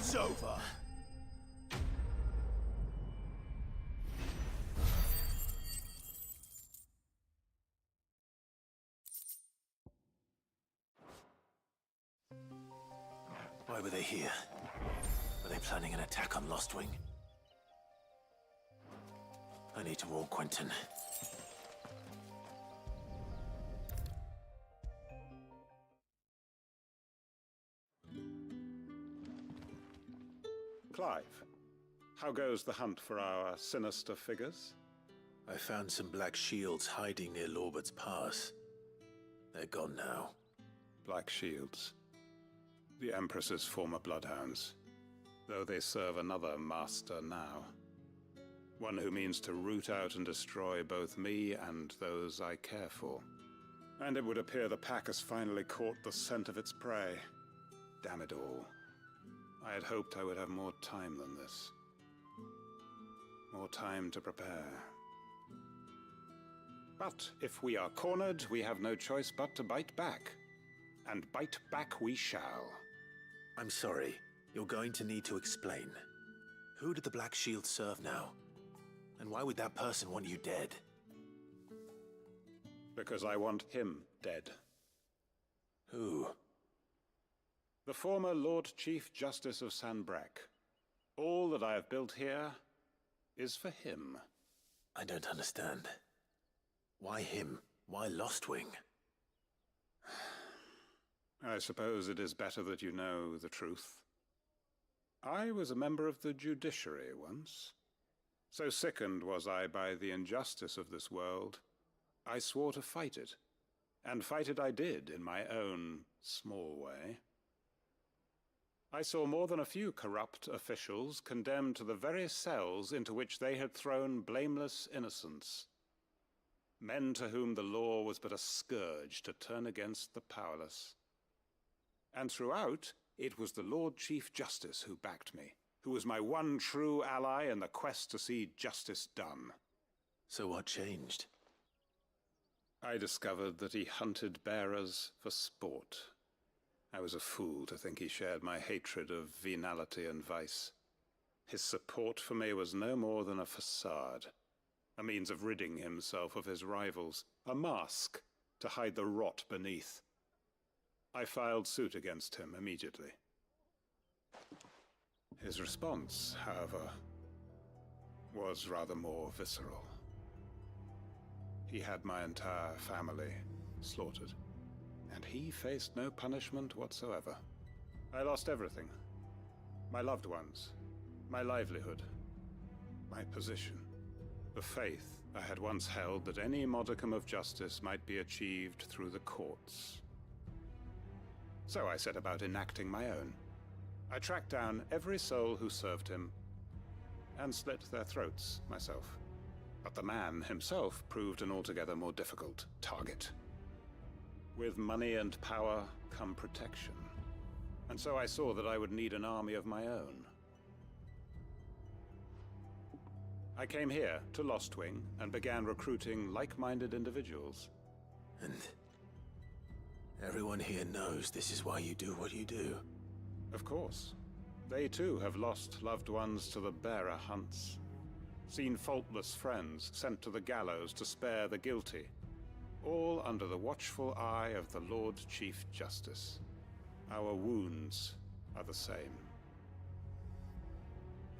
It's over. Why were they here? Were they planning an attack on Lostwing? I need to warn Quentin. Clive, how goes the hunt for our sinister figures? I found some black shields hiding near Lorbert's Pass. They're gone now. Black shields. The Empress's former bloodhounds. Though they serve another master now. One who means to root out and destroy both me and those I care for. And it would appear the pack has finally caught the scent of its prey. Damn it all. I had hoped I would have more time than this. More time to prepare. But if we are cornered, we have no choice but to bite back. And bite back we shall. I'm sorry. You're going to need to explain. Who did the Black Shield serve now? And why would that person want you dead? Because I want him dead. Who? The former Lord Chief Justice of Sanbreque. All that I have built here is for him. I don't understand. Why him? Why Lostwing? I suppose it is better that you know the truth. I was a member of the judiciary once. So sickened was I by the injustice of this world, I swore to fight it. And fight it I did in my own small way. I saw more than a few corrupt officials condemned to the very cells into which they had thrown blameless innocents. Men to whom the law was but a scourge to turn against the powerless. And throughout, it was the Lord Chief Justice who backed me, who was my one true ally in the quest to see justice done. So what changed? I discovered that he hunted bearers for sport. I was a fool to think he shared my hatred of venality and vice. His support for me was no more than a facade, a means of ridding himself of his rivals, a mask to hide the rot beneath. I filed suit against him immediately. His response, however, was rather more visceral. He had my entire family slaughtered, and he faced no punishment whatsoever. I lost everything. My loved ones, my livelihood, my position, the faith I had once held that any modicum of justice might be achieved through the courts. So I set about enacting my own. I tracked down every soul who served him, and slit their throats myself. But the man himself proved an altogether more difficult target. With money and power come protection, and so I saw that I would need an army of my own. I came here to Lostwing and began recruiting like-minded individuals. And everyone here knows this is why you do what you do. Of course. They too have lost loved ones to the bearer hunts. Seen faultless friends sent to the gallows to spare the guilty. All under the watchful eye of the Lord Chief Justice. Our wounds are the same.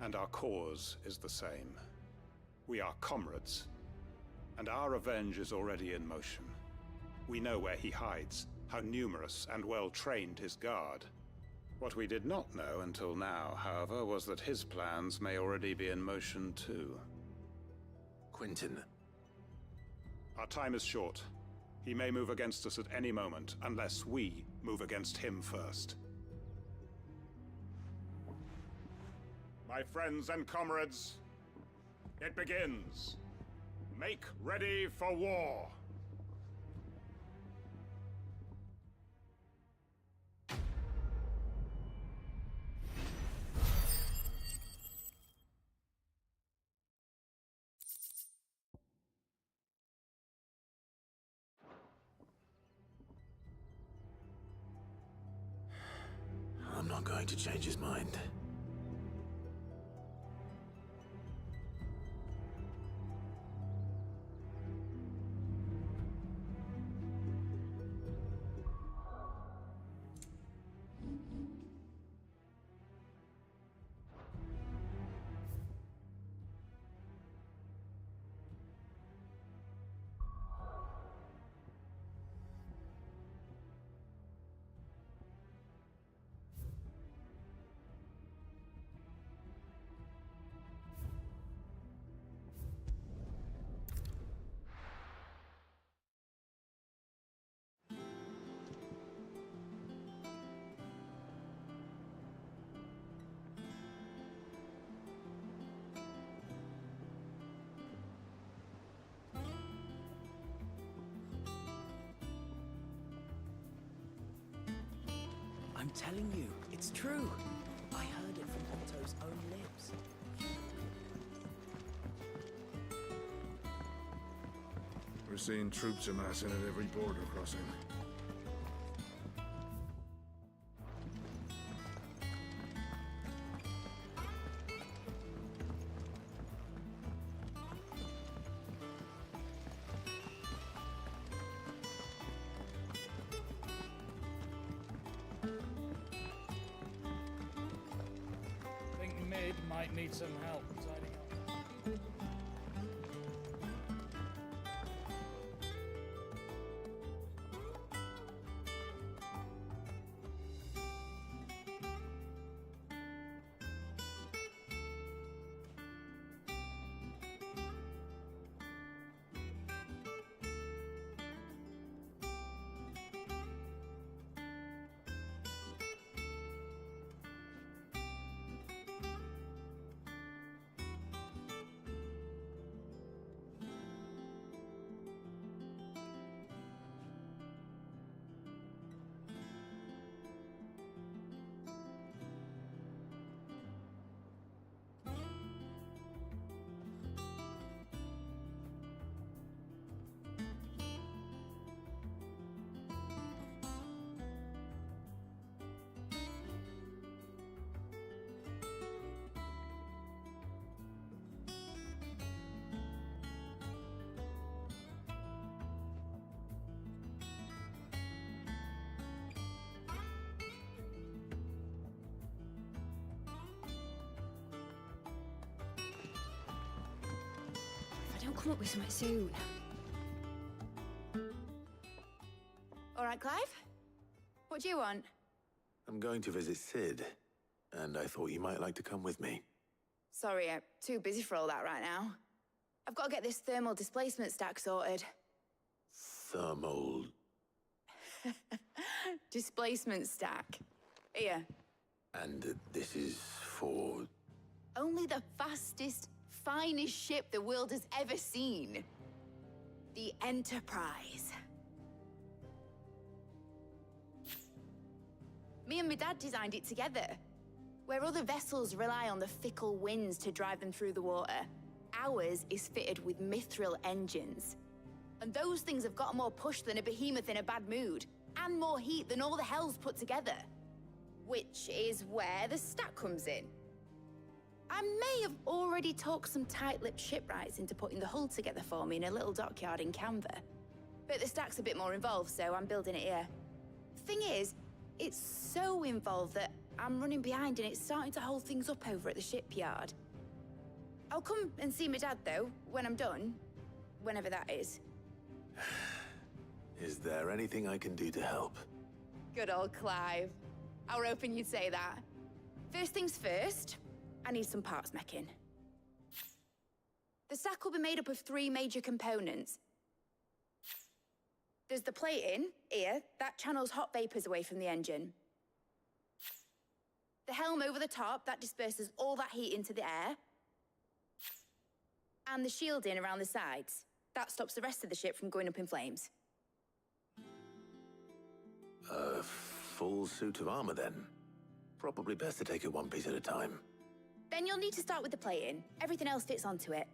And our cause is the same. We are comrades, and our revenge is already in motion. We know where he hides, how numerous and well-trained his guard. What we did not know until now, however, was that his plans may already be in motion too. Quentin. Our time is short. He may move against us at any moment, unless we move against him first. My friends and comrades, it begins. Make ready for war. I'm not going to change his mind. I'm telling you, it's true. I heard it from Otto's own lips. We're seeing troops amassing at every border crossing. Think Mid might need some help tidying up. come up with something soon. All right, Clive? What do you want? I'm going to visit Sid, and I thought you might like to come with me. Sorry, I'm too busy for all that right now. I've got to get this thermal displacement stack sorted. Thermal... Displacement stack. Here. And this is for... Only the fastest, finest ship the world has ever seen. The Enterprise. Me and my dad designed it together. Where other vessels rely on the fickle winds to drive them through the water, ours is fitted with mithril engines. And those things have got more push than a behemoth in a bad mood, and more heat than all the hells put together. Which is where the stack comes in. I may have already talked some tight-lipped shipwrights into putting the hull together for me in a little dockyard in Canva. But the stack's a bit more involved, so I'm building it here. Thing is, it's so involved that I'm running behind and it's starting to hold things up over at the shipyard. I'll come and see my dad, though, when I'm done. Whenever that is. Is there anything I can do to help? Good old Clive. I were hoping you'd say that. First things first, I need some parts meching. The stack will be made up of 3 major components. There's the plating, here, that channels hot vapors away from the engine. The helm over the top, that disperses all that heat into the air. And the shielding around the sides. That stops the rest of the ship from going up in flames. A full suit of armor, then? Probably best to take it one piece at a time. Then you'll need to start with the plating. Everything else fits onto it.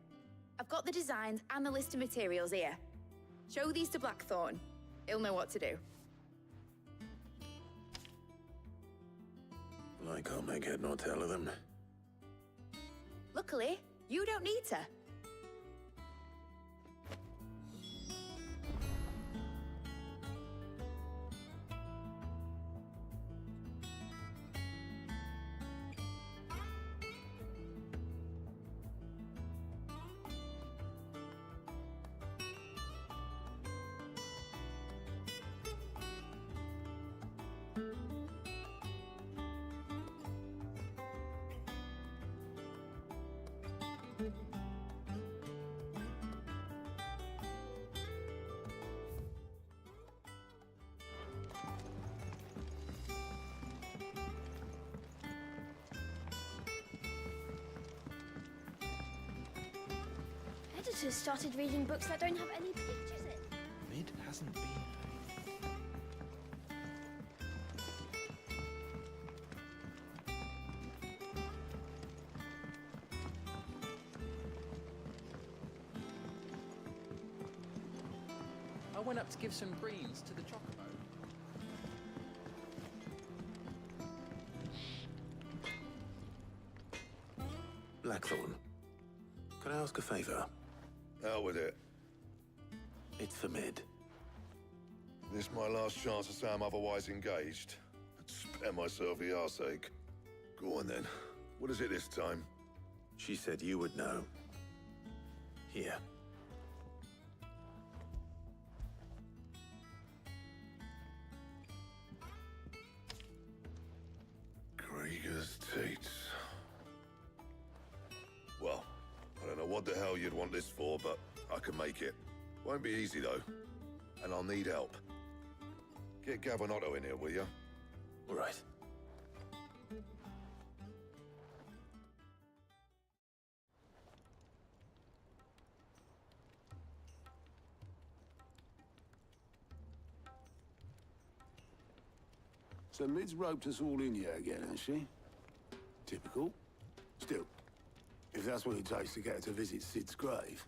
I've got the designs and the list of materials here. Show these to Blackthorn. He'll know what to do. I can't make head nor tail of them. Luckily, you don't need to. Editors started reading books that don't have any pictures in. Mid hasn't been. I went up to give some greens to the chocobo. Blackthorn, can I ask a favor? Out with it. It's for Mid. This my last chance to say I'm otherwise engaged. Spare myself the arseache. Go on then. What is it this time? She said you would know. Here. Krieger's teats. Well, I don't know what the hell you'd want this for, but I can make it. Won't be easy, though. And I'll need help. Get Gavin-Otto in here, will you? All right. So Mid's roped us all in here again, has she? Typical. Still, if that's what it takes to get her to visit Sid's grave,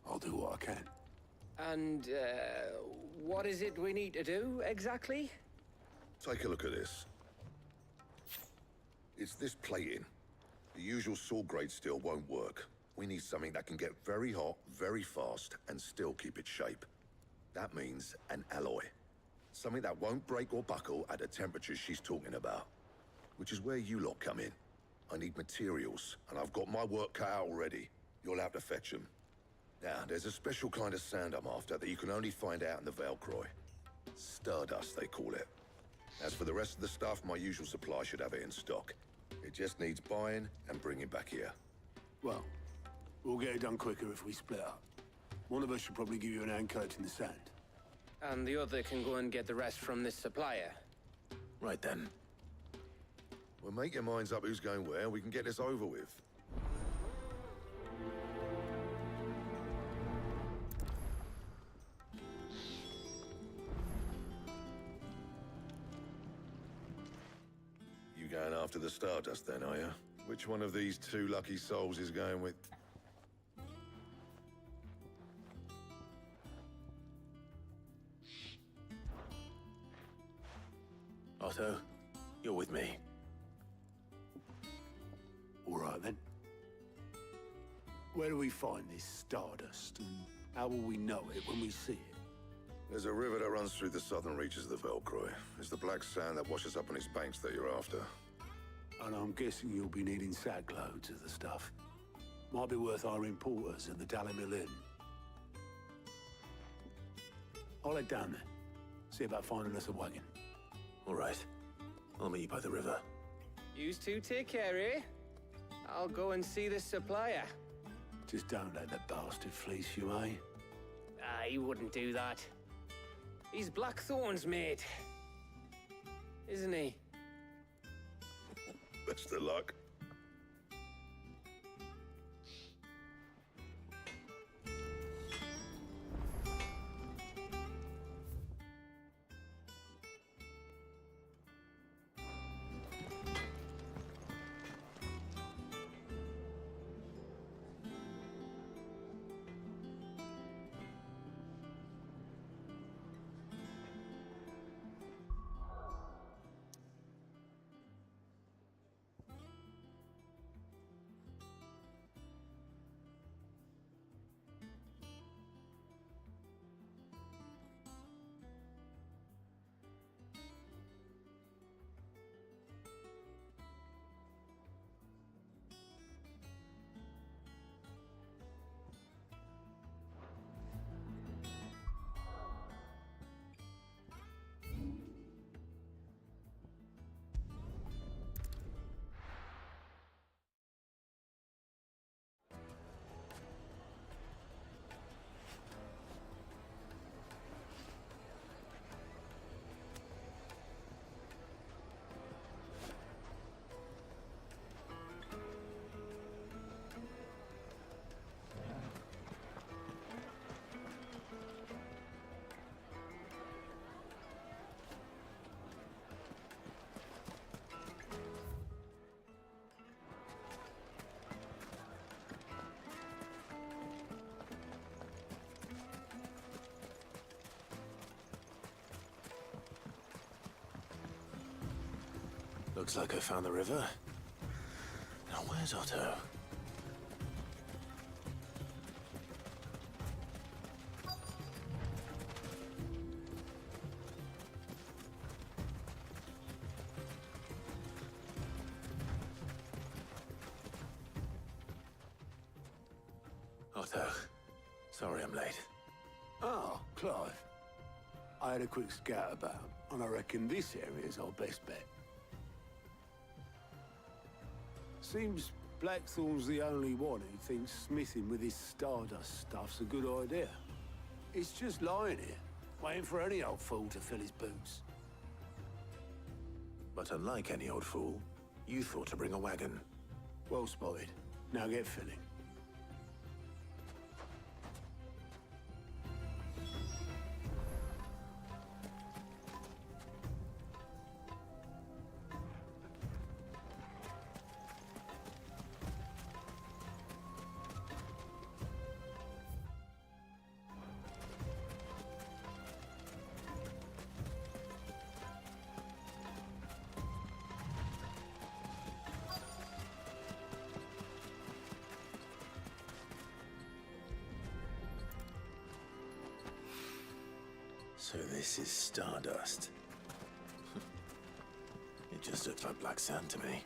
I'll do what I can. And, what is it we need to do, exactly? Take a look at this. It's this plating. The usual sword-grade steel won't work. We need something that can get very hot, very fast, and still keep its shape. That means an alloy. Something that won't break or buckle at the temperatures she's talking about. Which is where you lot come in. I need materials, and I've got my work cut out already. You'll have to fetch them. Now, there's a special kind of sand I'm after that you can only find out in the Velcroy. Stardust, they call it. As for the rest of the stuff, my usual supply should have it in stock. It just needs buying and bringing back here. Well, we'll get it done quicker if we split up. One of us should probably give you an hand collecting the sand. And the other can go and get the rest from this supplier. Right then. Well, make your minds up who's going where, and we can get this over with. You going after the Stardust then, are you? Which one of these two lucky souls is going with... Otto, you're with me. All right, then. Where do we find this Stardust, and how will we know it when we see it? There's a river that runs through the southern reaches of the Velcroy. It's the black sand that washes up on its banks that you're after. And I'm guessing you'll be needing sackloads of the stuff. Might be worth hiring porters at the Dalimil Inn. I'll head down there. See about finding us a wagon. All right. I'll meet you by the river. Yous two take care, eh? I'll go and see this supplier. Just don't let the bastard fleece you, eh? He wouldn't do that. He's Blackthorn's mate. Isn't he? Best of luck. Looks like I found the river. Now where's Otto? Otto, sorry I'm late. Oh, Clive. I had a quick scout about, and I reckon this area's our best bet. Seems Blackthorn's the only one who thinks smithing with his Stardust stuff's a good idea. It's just lying here, waiting for any old fool to fill his boots. But unlike any old fool, you thought to bring a wagon. Well spotted. Now get filling. So this is Stardust. It just looks like black sand to me.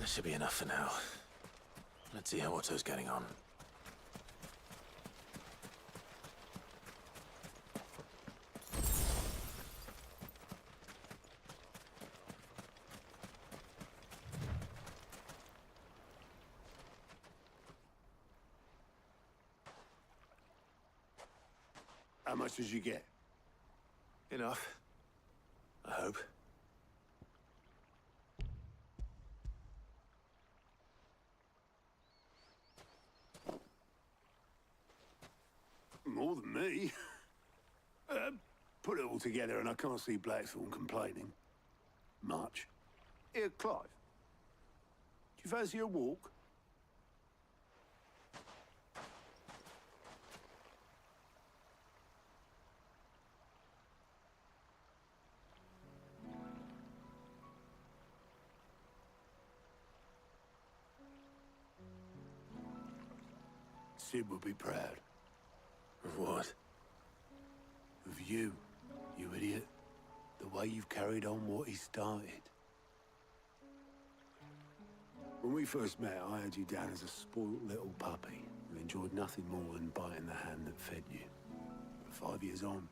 That should be enough for now. Let's see how Otto's getting on. How much did you get? Enough. I hope. More than me. Put it all together and I can't see Blackthorn complaining. Much. Here, Clive. Do you fancy a walk? Sid would be proud. Of what? Of you, you idiot. The way you've carried on what he started. When we first met, I had you down as a spoilt little puppy who enjoyed nothing more than biting the hand that fed you. But 5 years on,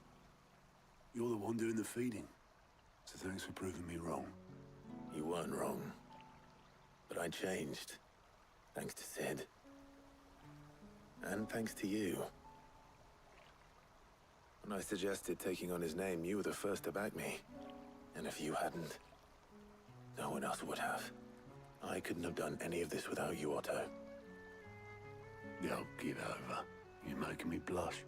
you're the one doing the feeding. So thanks for proving me wrong. You weren't wrong. But I changed. Thanks to Sid. And thanks to you. When I suggested taking on his name, you were the first to back me. And if you hadn't, no one else would have. I couldn't have done any of this without you, Otto. Don't give over. You're making me blush.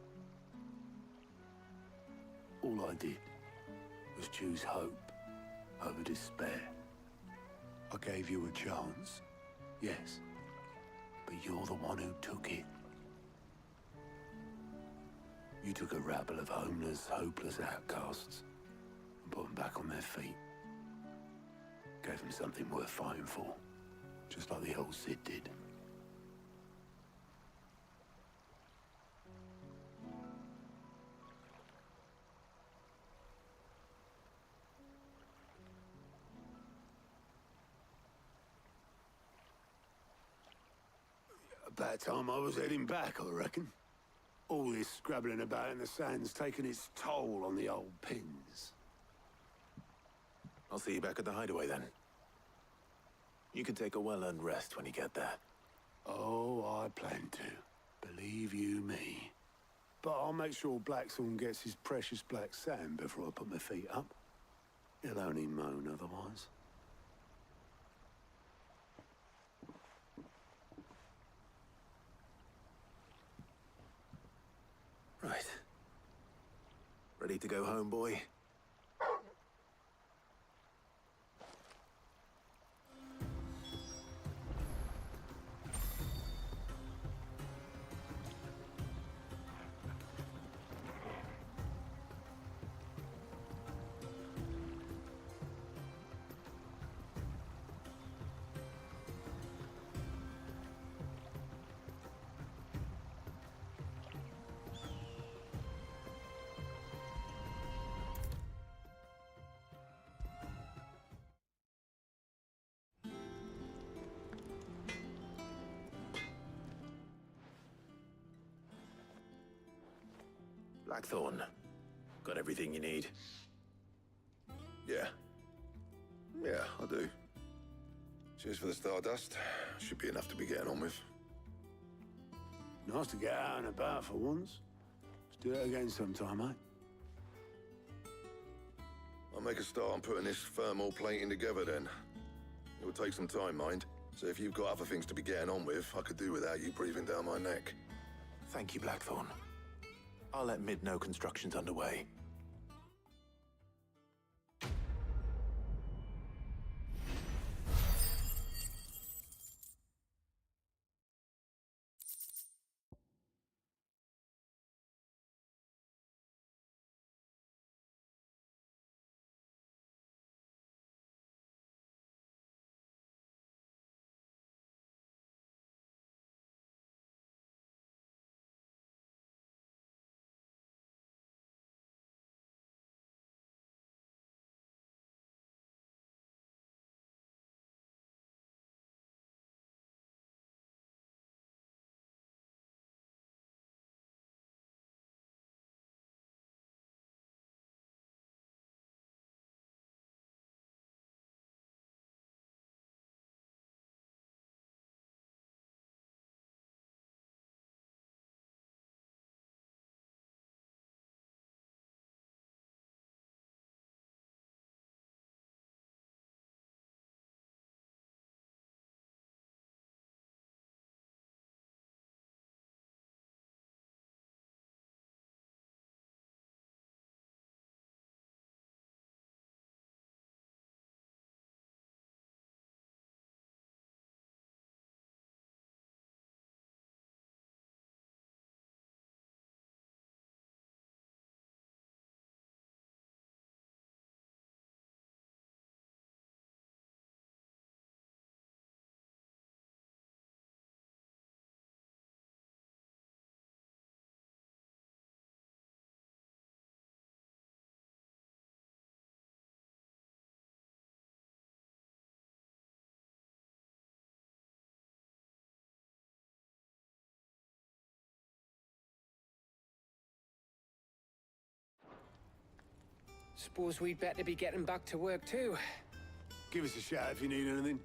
All I did was choose hope over despair. I gave you a chance, yes, but you're the one who took it. You took a rabble of homeless, hopeless outcasts and put them back on their feet. Gave them something worth fighting for, just like the old Sid did. About time I was heading back, I reckon. All this scrabbling about in the sand's taken its toll on the old pins. I'll see you back at the hideaway then. You can take a well-earned rest when you get there. Oh, I plan to. Believe you me. But I'll make sure Blackthorn gets his precious black sand before I put my feet up. He'll only moan otherwise. Right. Ready to go home, boy? Blackthorn, got everything you need? Yeah. Yeah, I do. Cheers for the stardust. Should be enough to be getting on with. Nice to get out and about for once. Let's do it again sometime, eh? I'll make a start on putting this thermal plating together then. It will take some time, mind. So if you've got other things to be getting on with, I could do without you breathing down my neck. Thank you, Blackthorn. I'll let Mid know construction's underway. Suppose we'd better be getting back to work too. Give us a shout if you need anything.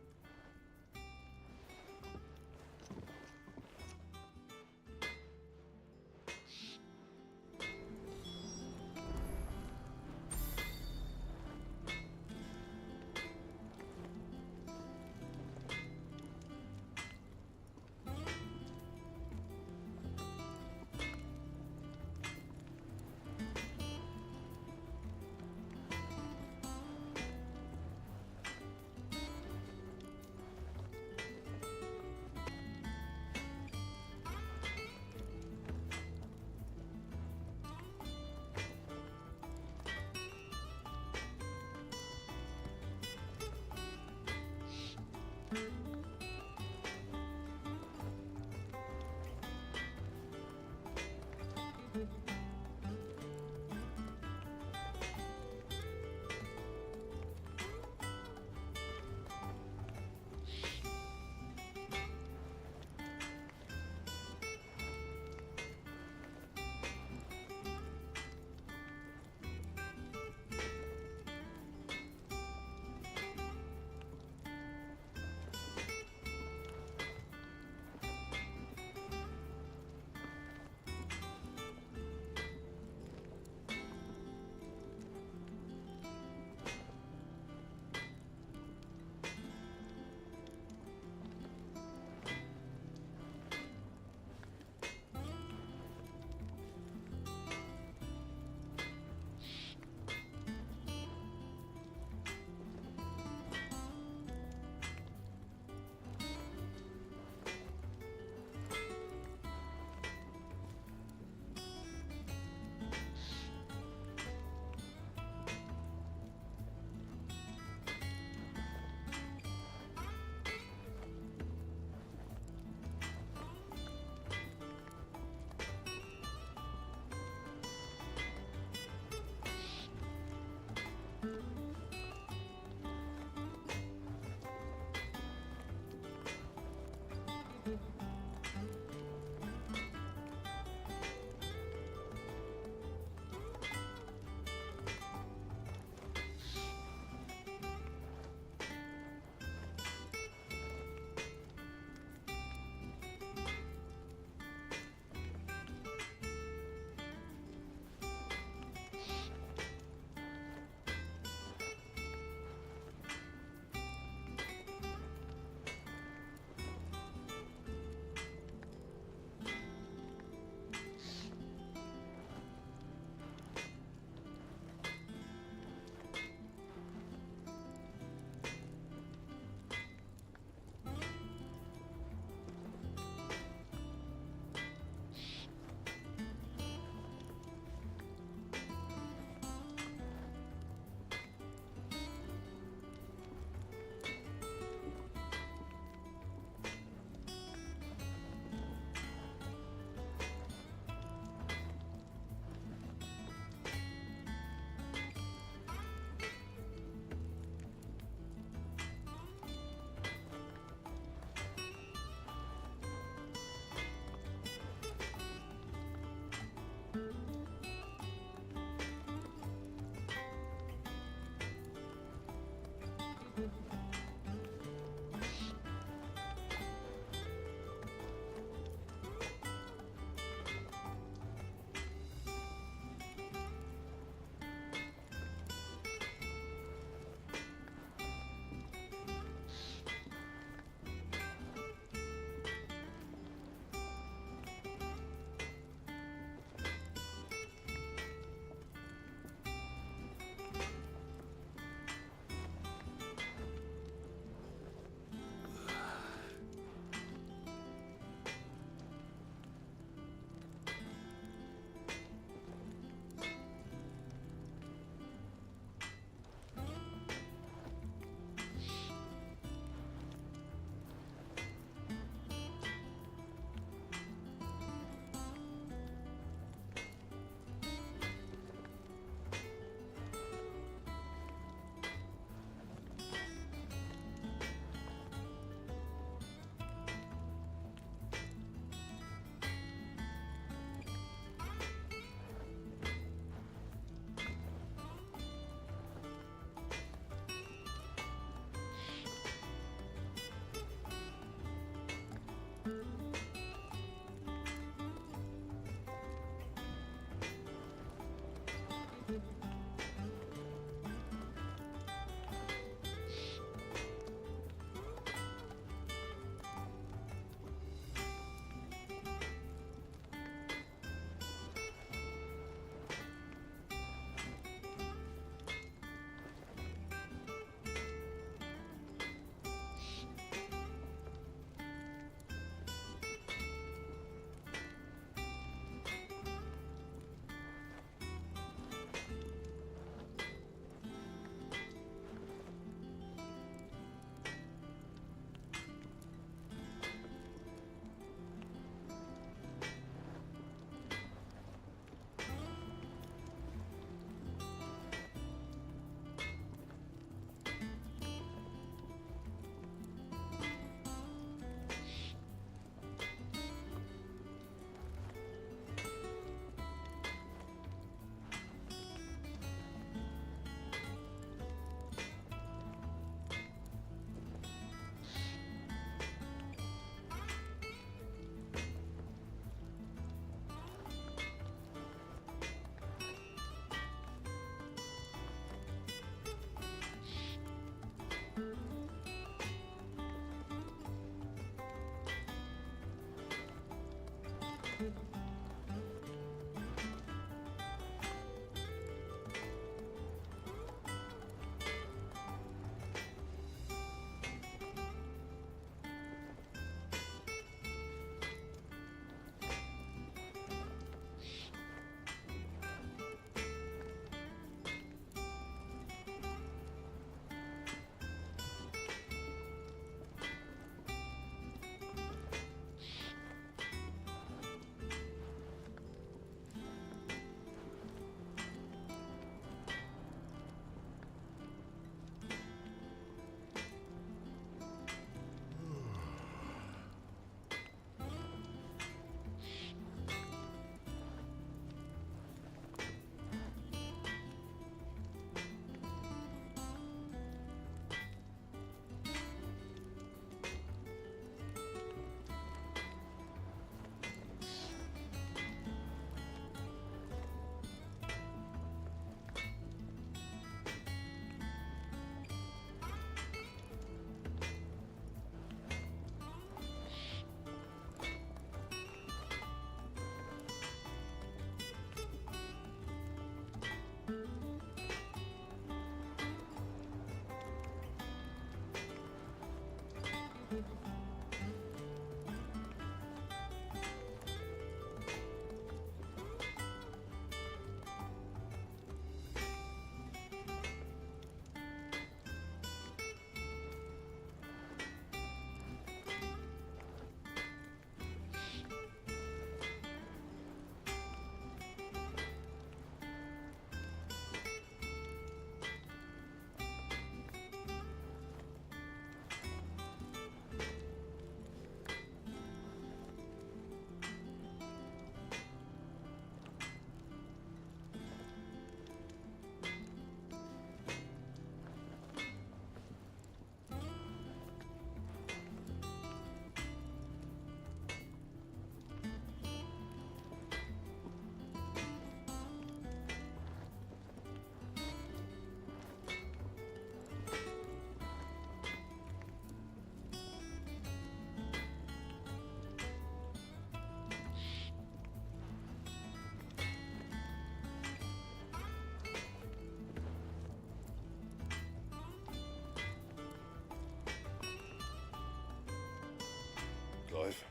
Clive.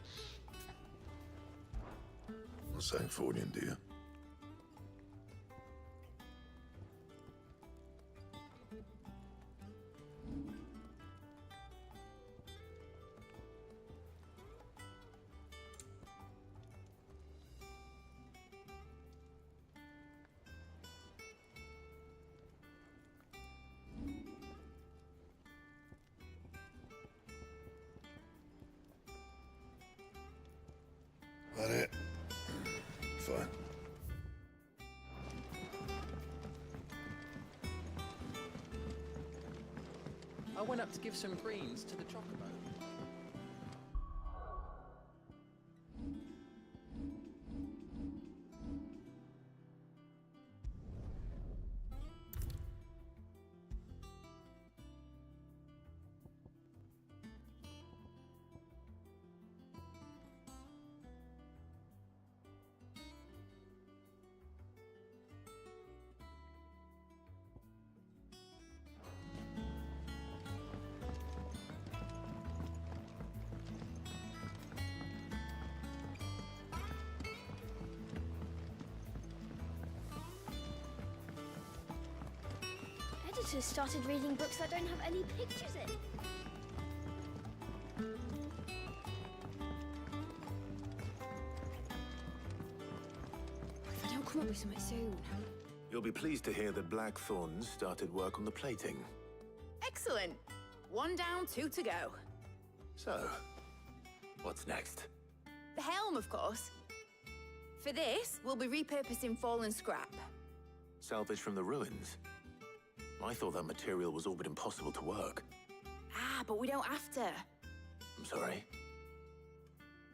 I'm saying Fornian, dear. That it? Fine. I went up to give some greens to the chocobo. Editors started reading books that don't have any pictures in. If I don't come up with something soon. You'll be pleased to hear that Blackthorn's started work on the plating. Excellent. 1 down, 2 to go. So, what's next? The helm, of course. For this, we'll be repurposing fallen scrap. Salvage from the ruins? I thought that material was all but impossible to work. Ah, but we don't have to. I'm sorry?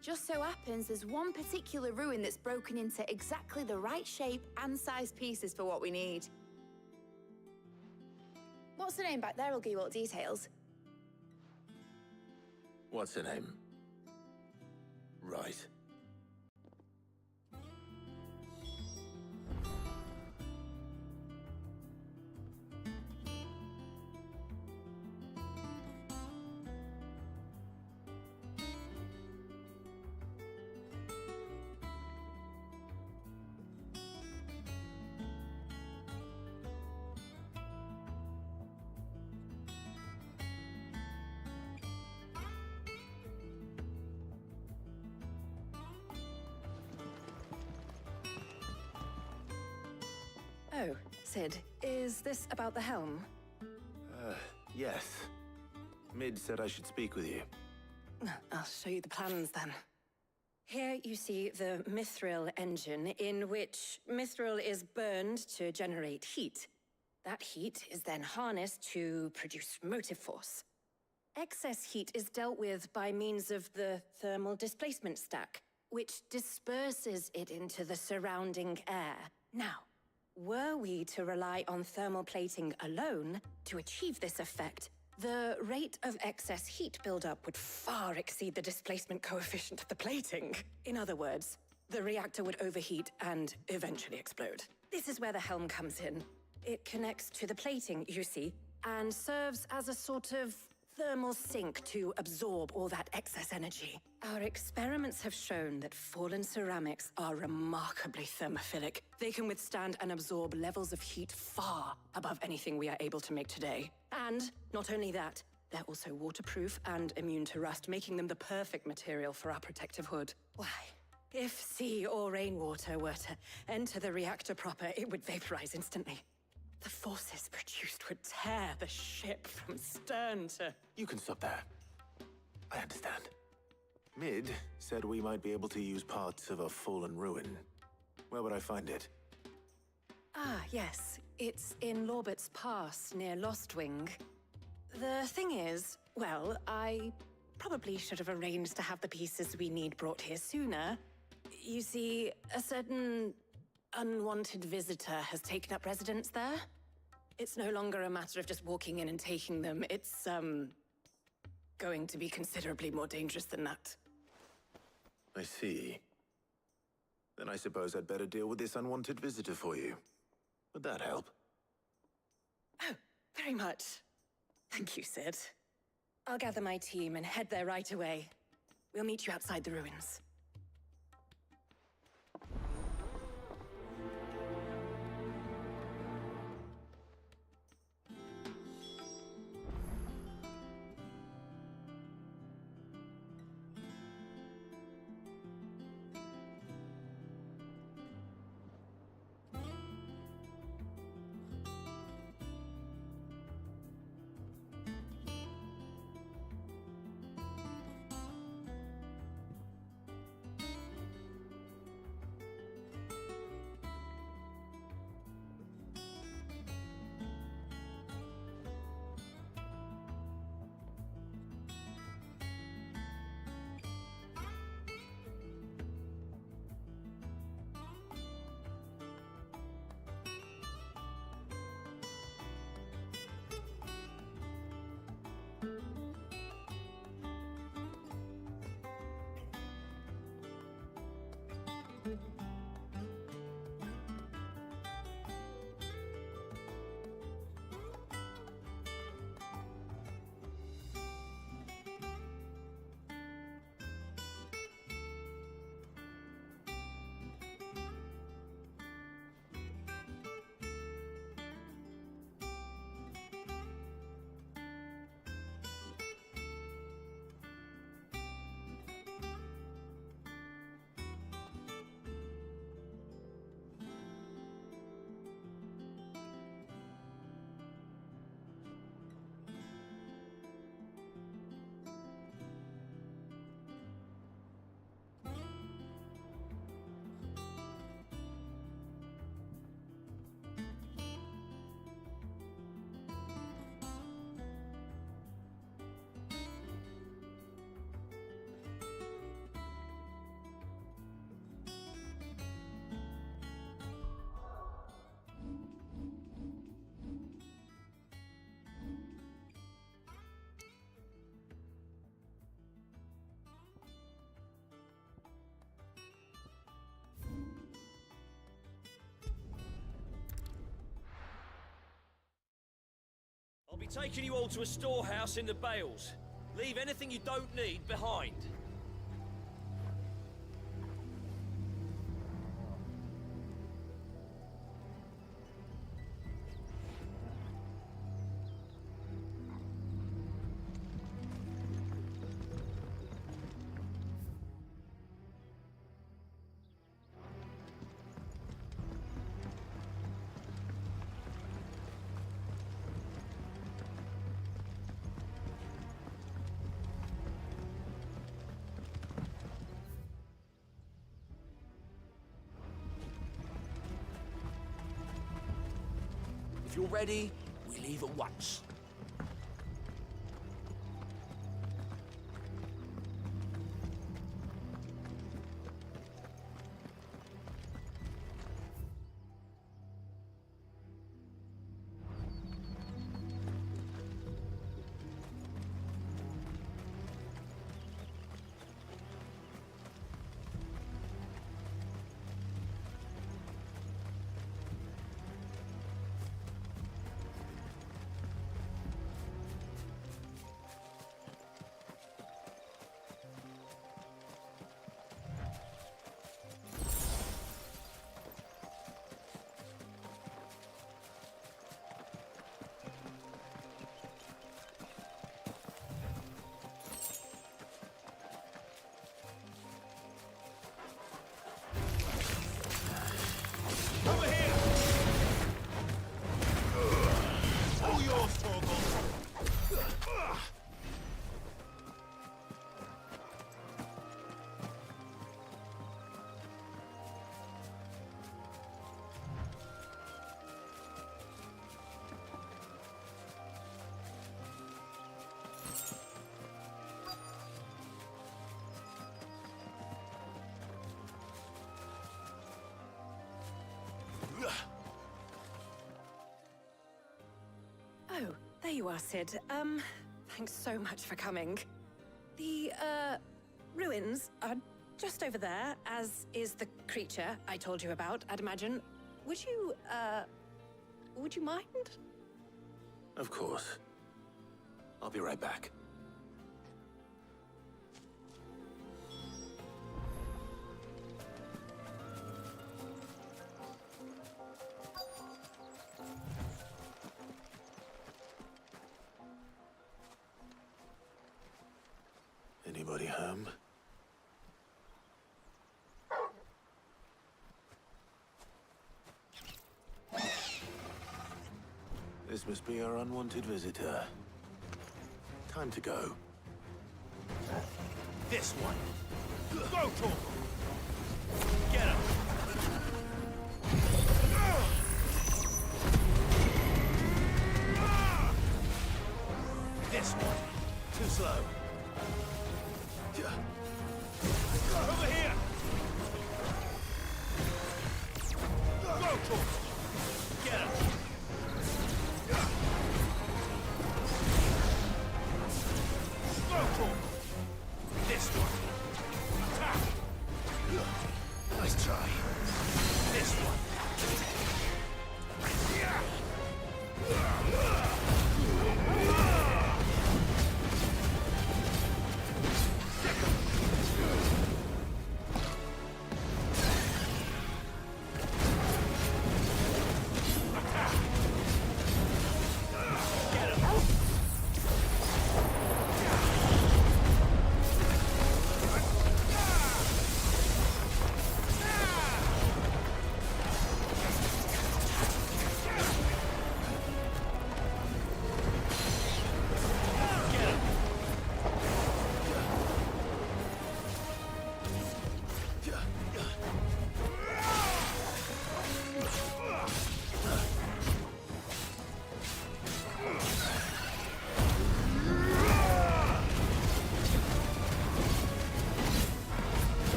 Just so happens there's one particular ruin that's broken into exactly the right shape and size pieces for what we need. What's the name back there? I'll give you all the details. What's her name? Right. So, Sid, is this about the helm? Yes. Mid said I should speak with you. I'll show you the plans then. Here you see the mithril engine, in which mithril is burned to generate heat. That heat is then harnessed to produce motive force. Excess heat is dealt with by means of the thermal displacement stack, which disperses it into the surrounding air. Now, were we to rely on thermal plating alone to achieve this effect, the rate of excess heat buildup would far exceed the displacement coefficient of the plating. In other words, the reactor would overheat and eventually explode. This is where the helm comes in. It connects to the plating, you see, and serves as a sort of thermal sink to absorb all that excess energy. Our experiments have shown that fallen ceramics are remarkably thermophilic. They can withstand and absorb levels of heat far above anything we are able to make today. And not only that, they're also waterproof and immune to rust, making them the perfect material for our protective hood. Why, if sea or rainwater were to enter the reactor proper, it would vaporize instantly. The forces produced would tear the ship from stern to... You can stop there. I understand. Mid said we might be able to use parts of a fallen ruin. Where would I find it? Ah, yes. It's in Lorbert's Pass, near Lostwing. The thing is, well, I probably should have arranged to have the pieces we need brought here sooner. You see, a certain unwanted visitor has taken up residence there. It's no longer a matter of just walking in and taking them. It's, going to be considerably more dangerous than that. I see. Then I suppose I'd better deal with this unwanted visitor for you. Would that help? Oh, very much. Thank you, Sid. I'll gather my team and head there right away. We'll meet you outside the ruins. I'll be taking you all to a storehouse in the Bales. Leave anything you don't need behind. you're ready, we leave at once. Oh, there you are, Sid. Thanks so much for coming. The, ruins are just over there, as is the creature I told you about, I'd imagine. Would you mind? Of course. I'll be right back. Anybody home? This must be our unwanted visitor. Time to go. This one. Go, Torgal! Get him! This one. Too slow. Over here! Go, Torgal! Get him! Go, Torgal! This one. Attack! Nice try. This one.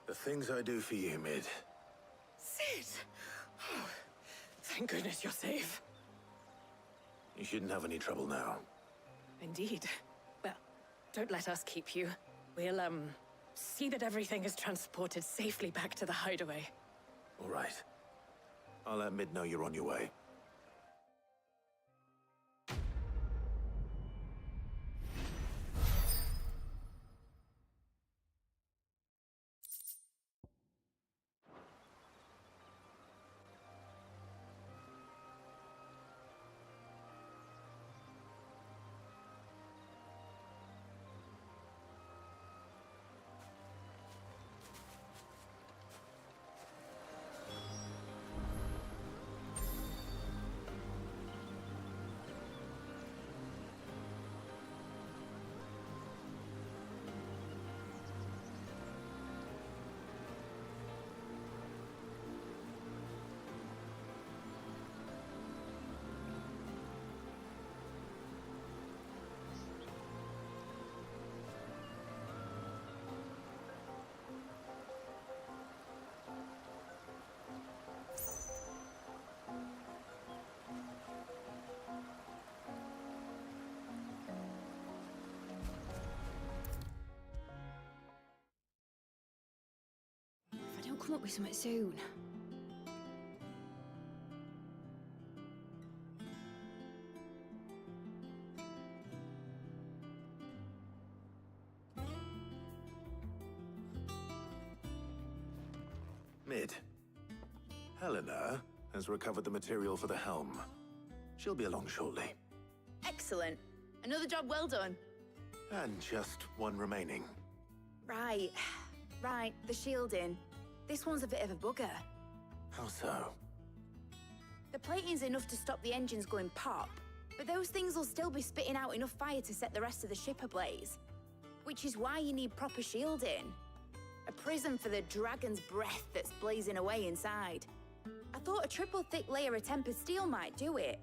The things I do for you, Mid. Sid! Oh, thank goodness you're safe. You shouldn't have any trouble now. Indeed. Well, don't let us keep you. We'll, see that everything is transported safely back to the hideaway. All right. I'll let Mid know you're on your way. If I don't come up with something soon. Mid. Helena has recovered the material for the helm. She'll be along shortly. Excellent. Another job well done. And just one remaining. Right. Right, the shielding. This one's a bit of a bugger. How so? The plating's enough to stop the engines going pop, but those things will still be spitting out enough fire to set the rest of the ship ablaze. Which is why you need proper shielding. A prison for the dragon's breath that's blazing away inside. I thought a triple thick layer of tempered steel might do it.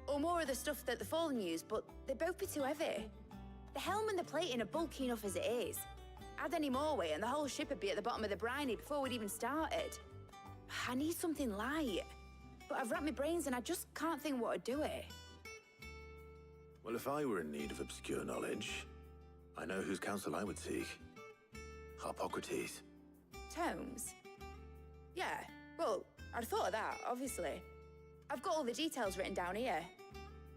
Or more of the stuff that the Fallen use, but they'd both be too heavy. The helm and the plating are bulky enough as it is. Add any more weight and the whole ship would be at the bottom of the briny before we'd even started. I need something light. But I've racked my brains and I just can't think what would do it. Well, if I were in need of obscure knowledge, I know whose counsel I would seek. Harpocrates. Tomes? Yeah, well, I'd thought of that, obviously. I've got all the details written down here.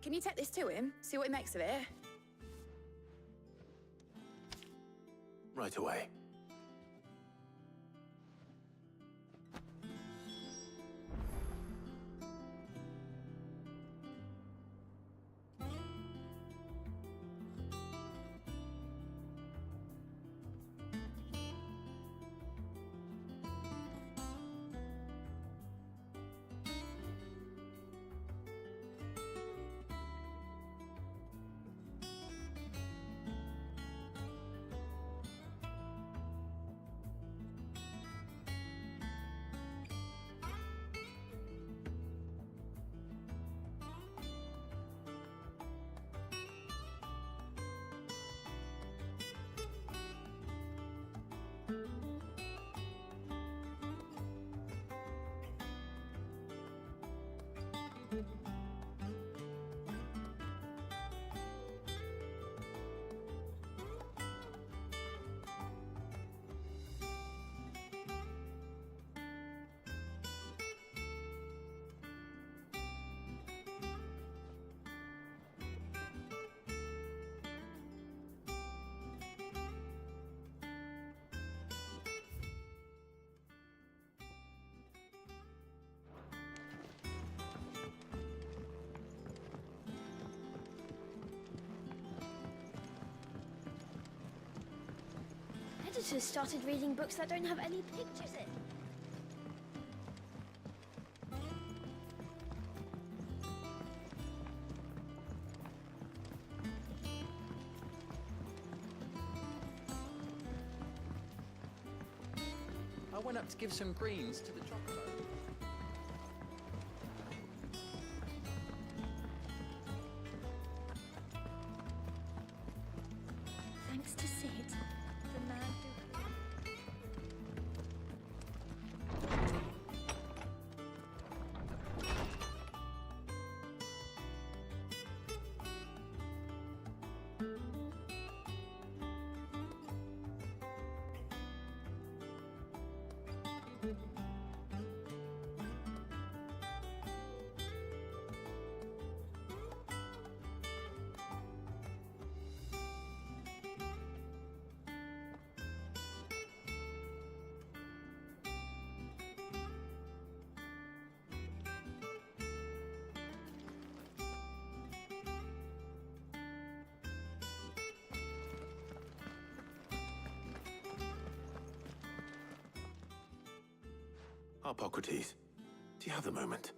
Can you take this to him, see what he makes of it? Right away. Editors started reading books that don't have any pictures in. I went up to give some greens to the chocolate. Thanks to Sid, the man who... Hippocrates, do you have the moment?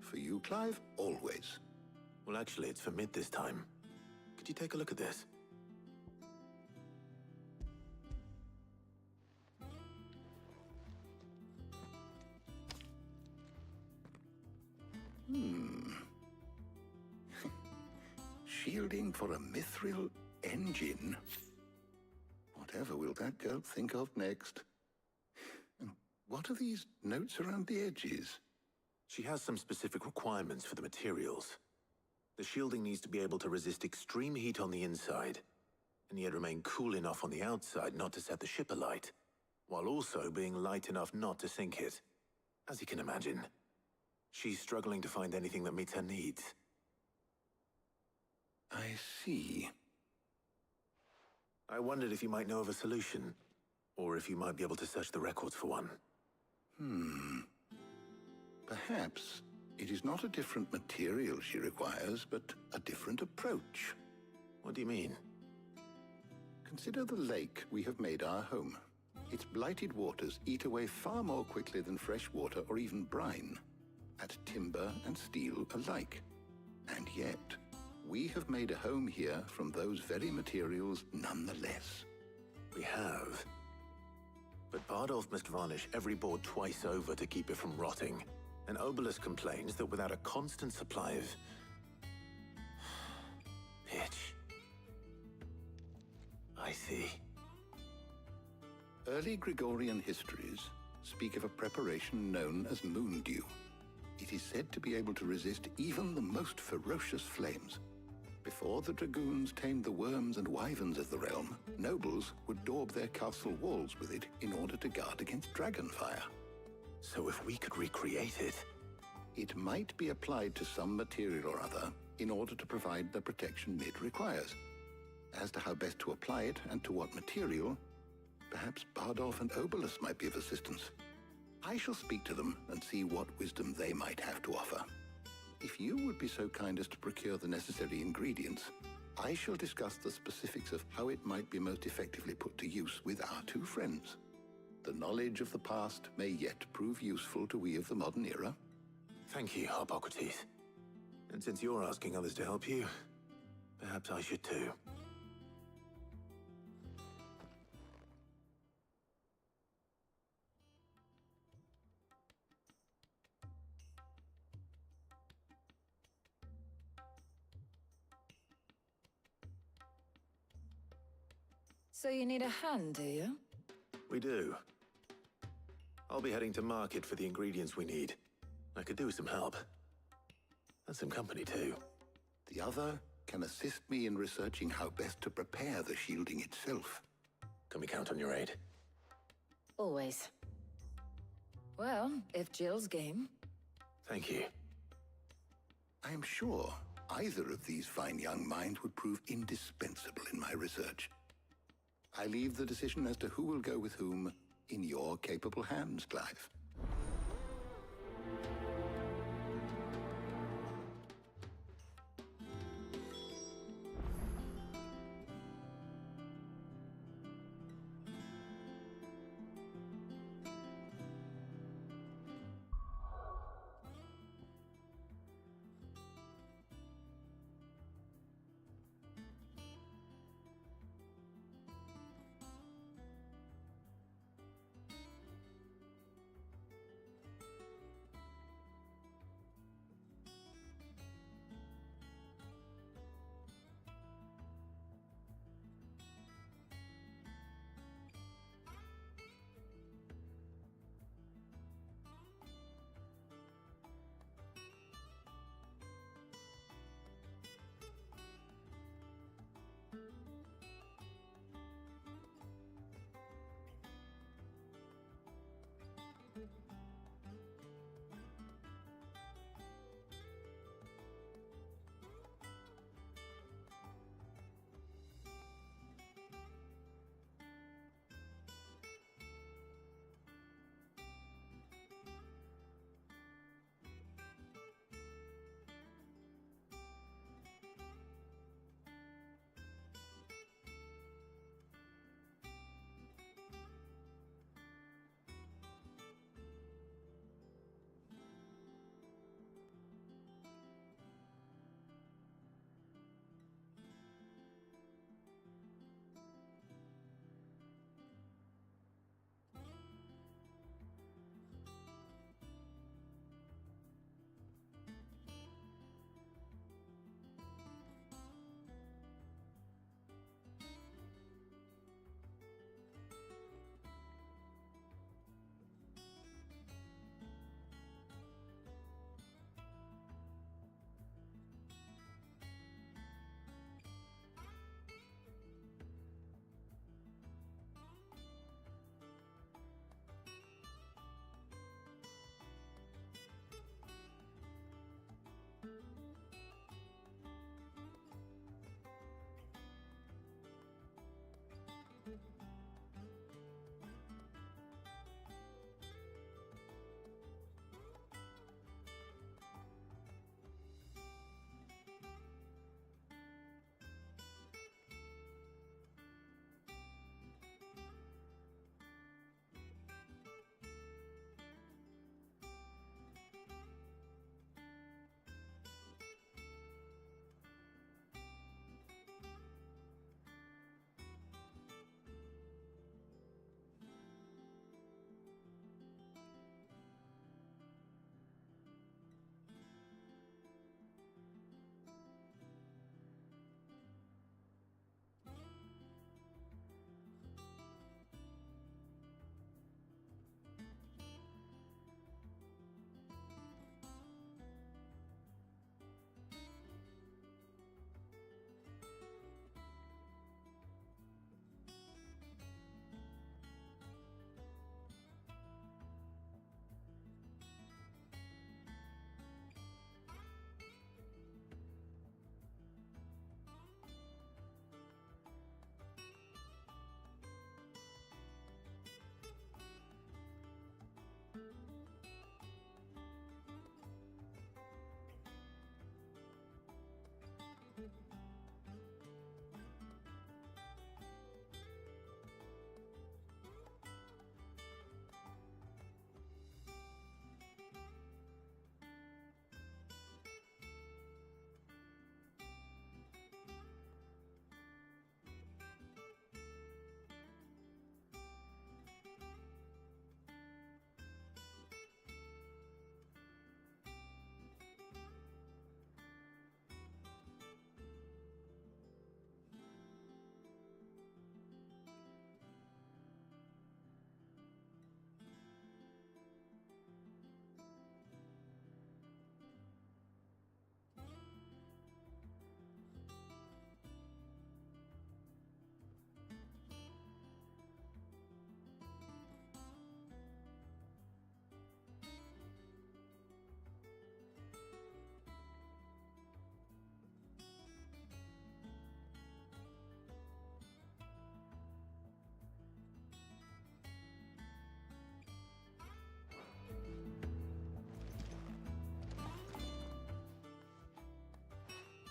For you, Clive, always. Well, actually, it's for mid this time. Could you take a look at this? Shielding for a mithril engine? Whatever will that girl think of next? And what are these notes around the edges? She has some specific requirements for the materials. The shielding needs to be able to resist extreme heat on the inside, and yet remain cool enough on the outside not to set the ship alight, while also being light enough not to sink it. As you can imagine, she's struggling to find anything that meets her needs. I see. I wondered if you might know of a solution, or if you might be able to search the records for one. Perhaps it is not a different material she requires, but a different approach. What do you mean? Consider the lake we have made our home. Its blighted waters eat away far more quickly than fresh water or even brine, at timber and steel alike. And yet, we have made a home here from those very materials nonetheless. We have. But Bardolph must varnish every board twice over to keep it from rotting. And Obelisk complains that without a constant supply of pitch. I see. Early Gregorian histories speak of a preparation known as moondew. It is said to be able to resist even the most ferocious flames. Before the dragoons tamed the worms and wyverns of the realm, nobles would daub their castle walls with it in order to guard against dragonfire. So if we could recreate it... It might be applied to some material or other in order to provide the protection Mid requires. As to how best to apply it and to what material, perhaps Bardolph and Obelisk might be of assistance. I shall speak to them and see what wisdom they might have to offer. If you would be so kind as to procure the necessary ingredients, I shall discuss the specifics of how it might be most effectively put to use with our two friends. The knowledge of the past may yet prove useful to we of the modern era. Thank you, Hippocrates. And since you're asking others to help you, perhaps I should too. So you need a hand, do you? We do. I'll be heading to market for the ingredients we need. I could do with some help. And some company, too. The other can assist me in researching how best to prepare the shielding itself. Can we count on your aid? Always. Well, if Jill's game. Thank you. I am sure either of these fine young minds would prove indispensable in my research. I leave the decision as to who will go with whom in your capable hands, Clive.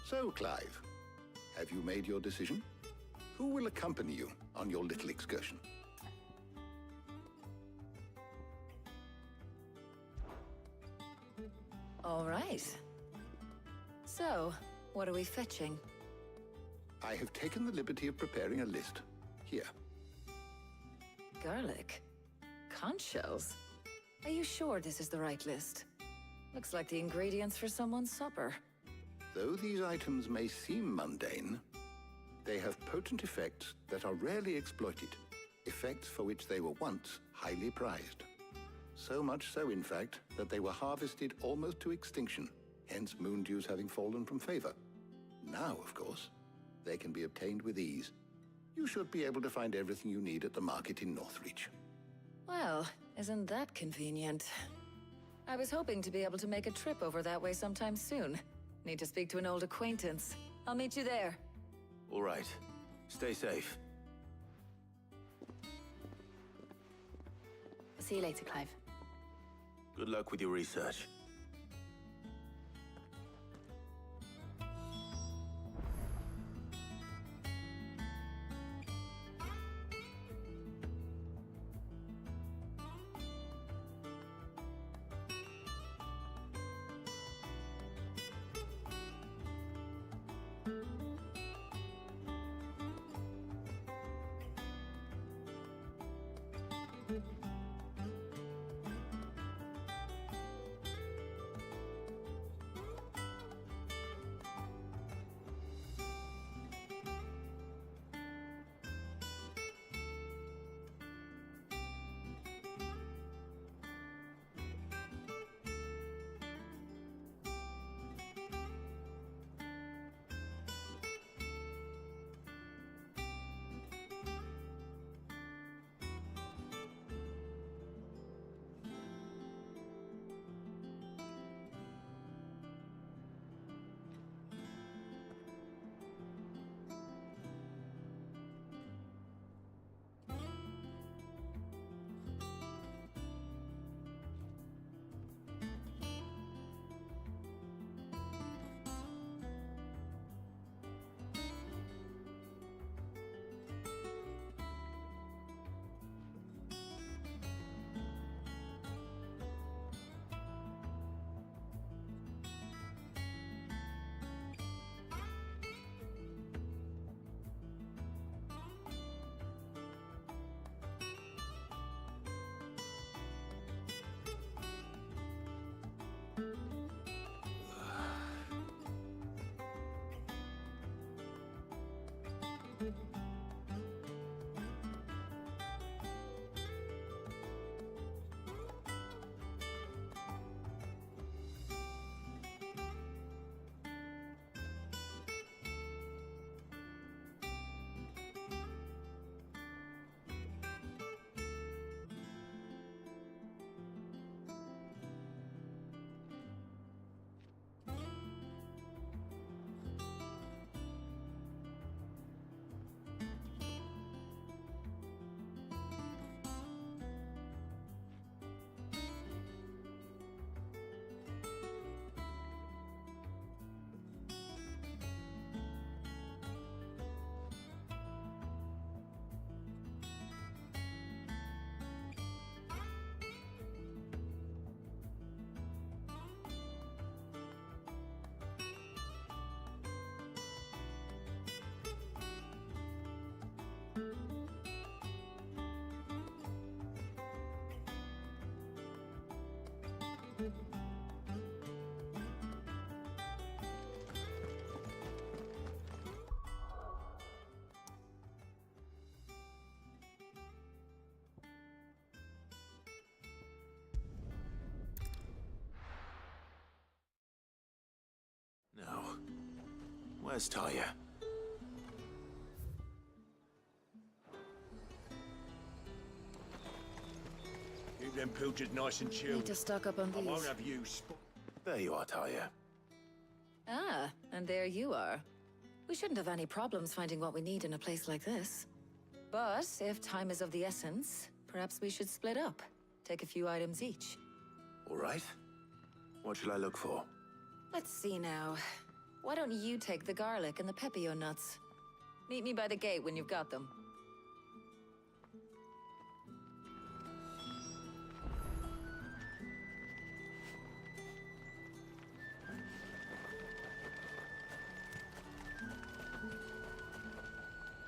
So, Clive, have you made your decision? Who will accompany you on your little excursion? All right. So, what are we fetching? I have taken the liberty of preparing a list. Here. Garlic? Conch shells? Are you sure this is the right list? Looks like the ingredients for someone's supper. Though these items may seem mundane, they have potent effects that are rarely exploited, effects for which they were once highly prized. So much so, in fact, that they were harvested almost to extinction, hence moon dews having fallen from favor. Now, of course, they can be obtained with ease. You should be able to find everything you need at the market in Northreach. Well, isn't that convenient? I was hoping to be able to make a trip over that way sometime soon. Need to speak to an old acquaintance. I'll meet you there. All right. Stay safe. See you later, Clive. Good luck with your research. Now, where's Talia? Keep them pilchers nice and chilled. Need to stock up on I won't these. have you There you are, Talia. Ah, and there you are. We shouldn't have any problems finding what we need in a place like this. But if time is of the essence, perhaps we should split up. Take a few items each. All right. What shall I look for? Let's see now. Why don't you take the garlic and the pepio nuts? Meet me by the gate when you've got them.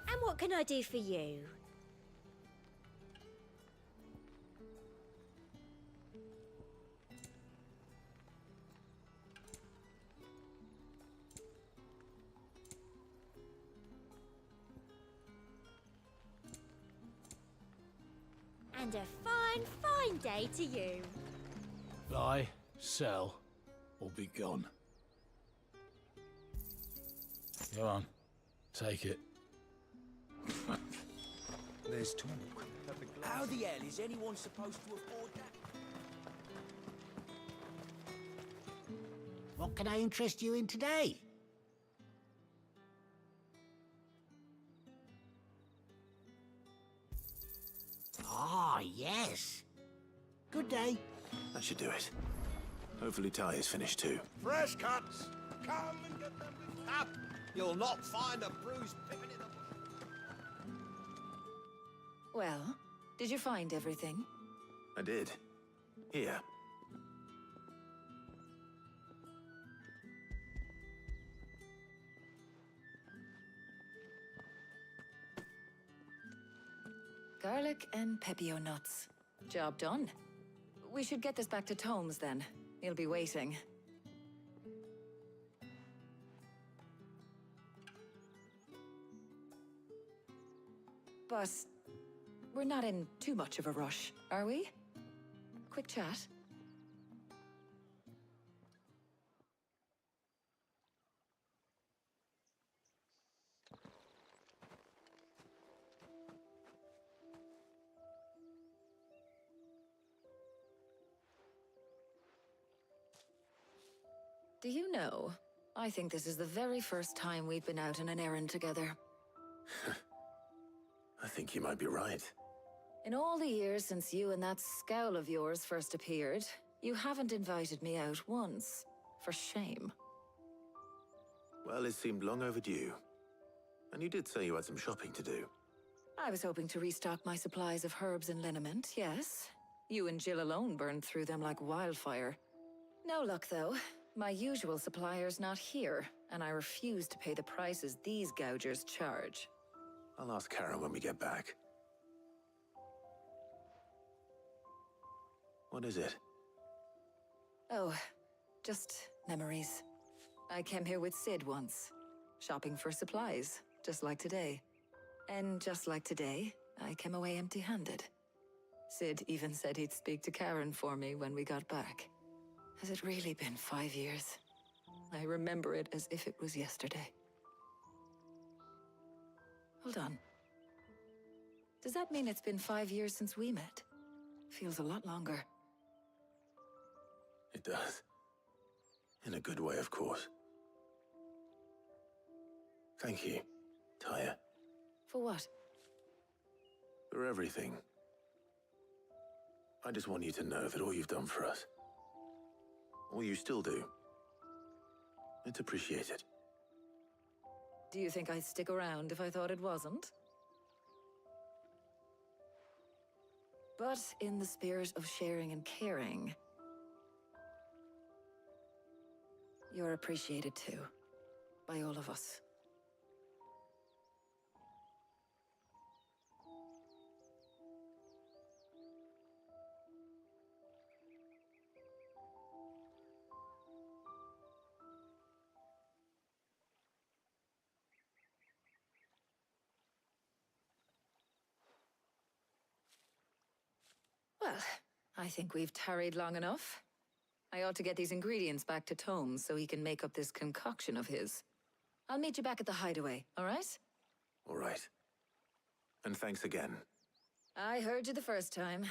And what can I do for you? And a fine, fine day to you. Buy, sell, or be gone. Go on, take it. There's talk. How the hell is anyone supposed to afford that? What can I interest you in today? Ah, yes. Good day. That should do it. Hopefully Ty is finished too. Fresh cuts! Come and get them before... Up! You'll not find a bruised pippin in the bush. Well, did you find everything? I did. Here. Garlic and pepio nuts. Job done. We should get this back to Tomes then. He'll be waiting. But we're not in too much of a rush, are we? Quick chat. Do you know, I think this is the very first time we've been out on an errand together. I think you might be right. In all the years since you and that scowl of yours first appeared, you haven't invited me out once. For shame. Well, it seemed long overdue. And you did say you had some shopping to do. I was hoping to restock my supplies of herbs and liniment, yes. You and Jill alone burned through them like wildfire. No luck, though. My usual supplier's not here, and I refuse to pay the prices these gougers charge. I'll ask Karen when we get back. What is it? Oh, just memories. I came here with Sid once, shopping for supplies, just like today. And just like today, I came away empty-handed. Sid even said he'd speak to Karen for me when we got back. Has it really been 5 years? I remember it as if it was yesterday. Hold on. Does that mean it's been 5 years since we met? Feels a lot longer. It does. In a good way, of course. Thank you, Tyre. For what? For everything. I just want you to know that all you've done for us, all you still do, it's appreciated. Do you think I'd stick around if I thought it wasn't? But in the spirit of sharing and caring, you're appreciated too, by all of us. Well, I think we've tarried long enough. I ought to get these ingredients back to Tomes so he can make up this concoction of his. I'll meet you back at the hideaway, all right? All right. And thanks again. I heard you the first time.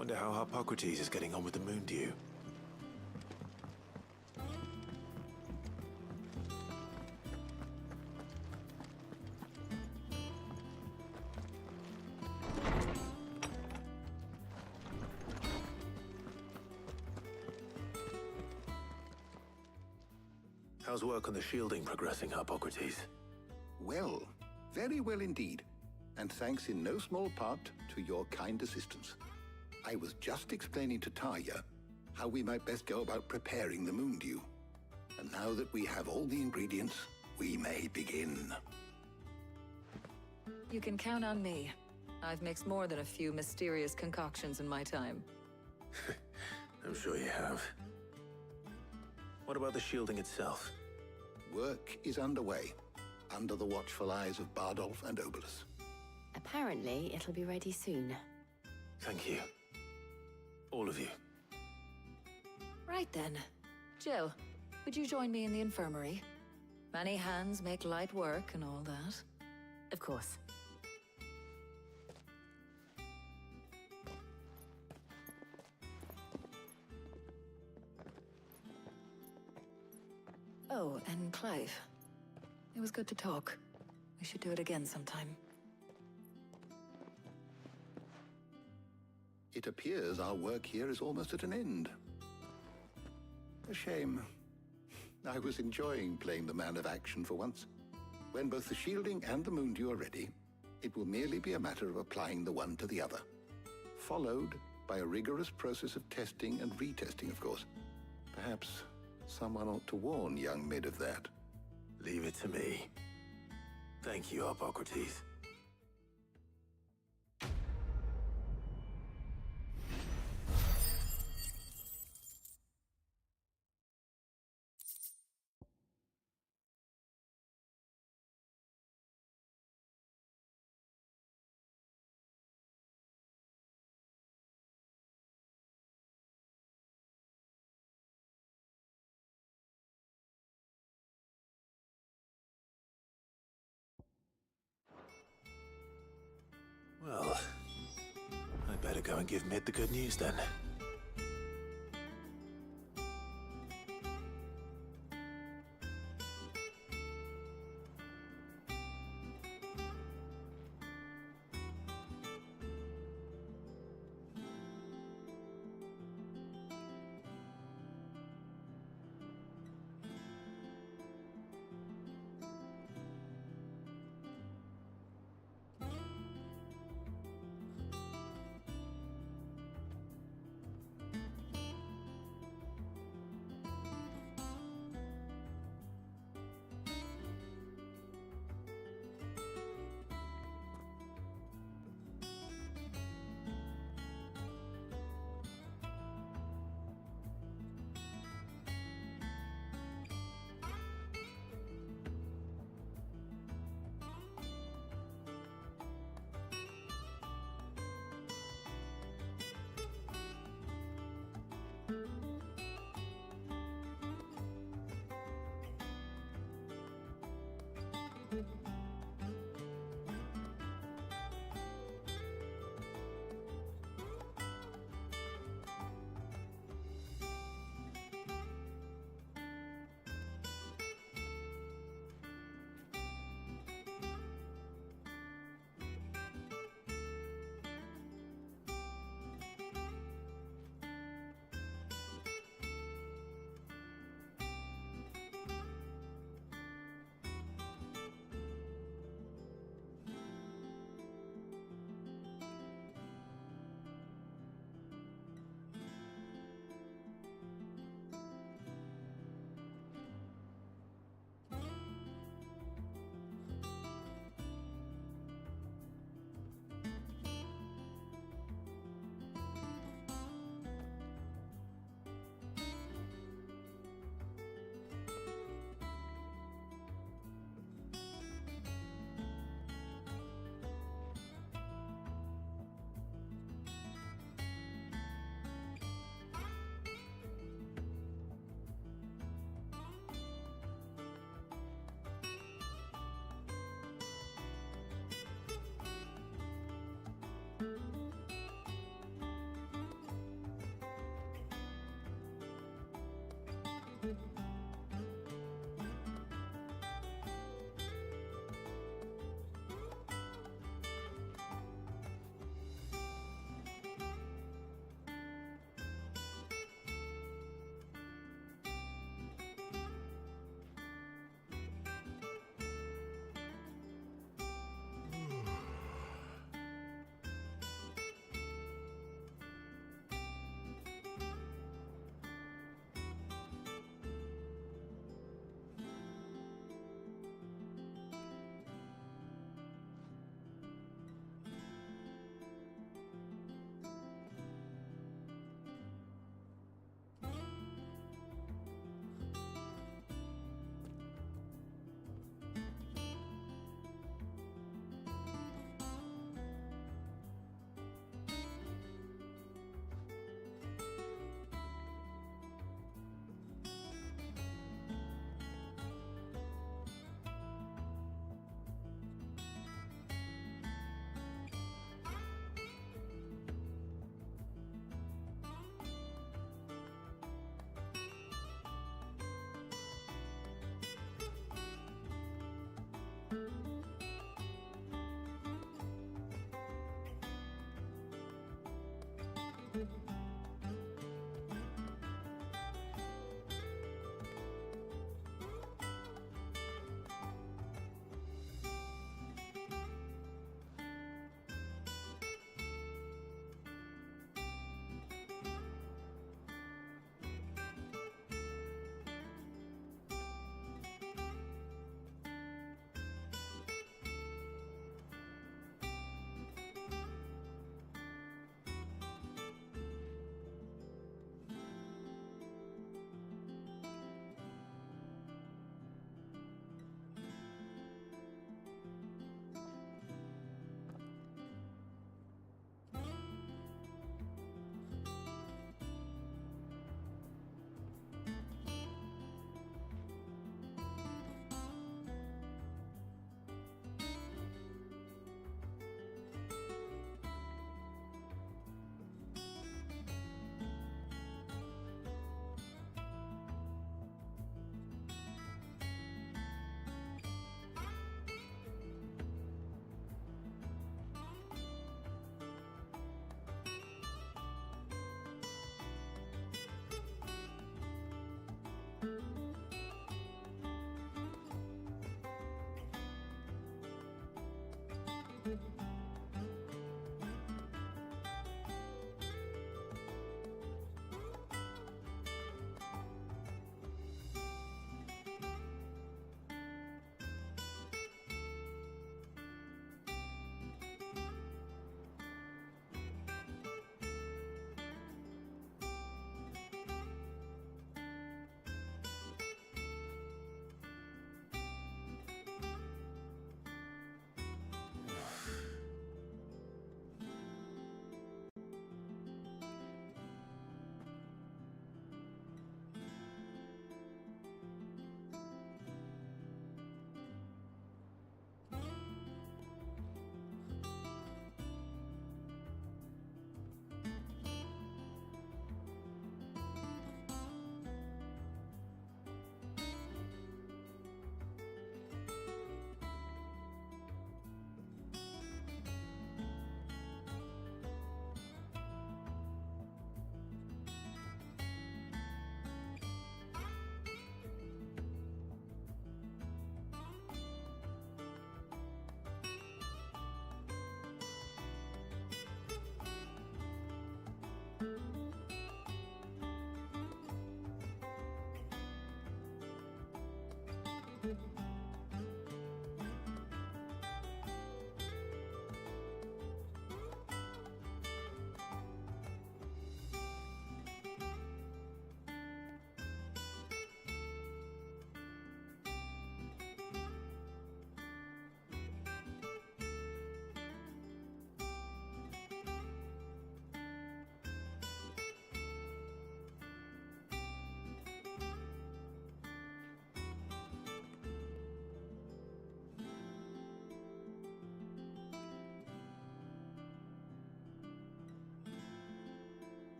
Wonder how Hippocrates is getting on with the moon dew. How's work on the shielding progressing, Hippocrates? Well, very well indeed. And thanks in no small part to your kind assistance. I was just explaining to Tarja how we might best go about preparing the moon dew. And now that we have all the ingredients, we may begin. You can count on me. I've mixed more than a few mysterious concoctions in my time. I'm sure you have. What about the shielding itself? Work is underway, under the watchful eyes of Bardolph and Obolus. Apparently, it'll be ready soon. Thank you. All of you. Right then. Jill, would you join me in the infirmary? Many hands make light work and all that. Of course. Oh, and Clive. It was good to talk. We should do it again sometime. It appears our work here is almost at an end. A shame. I was enjoying playing the man of action for once. When both the shielding and the moon dew are ready, it will merely be a matter of applying the one to the other. Followed by a rigorous process of testing and retesting, of course. Perhaps someone ought to warn young Mid of that. Leave it to me. Thank you, Hippocrates. Well, I better go and give Mid the good news then.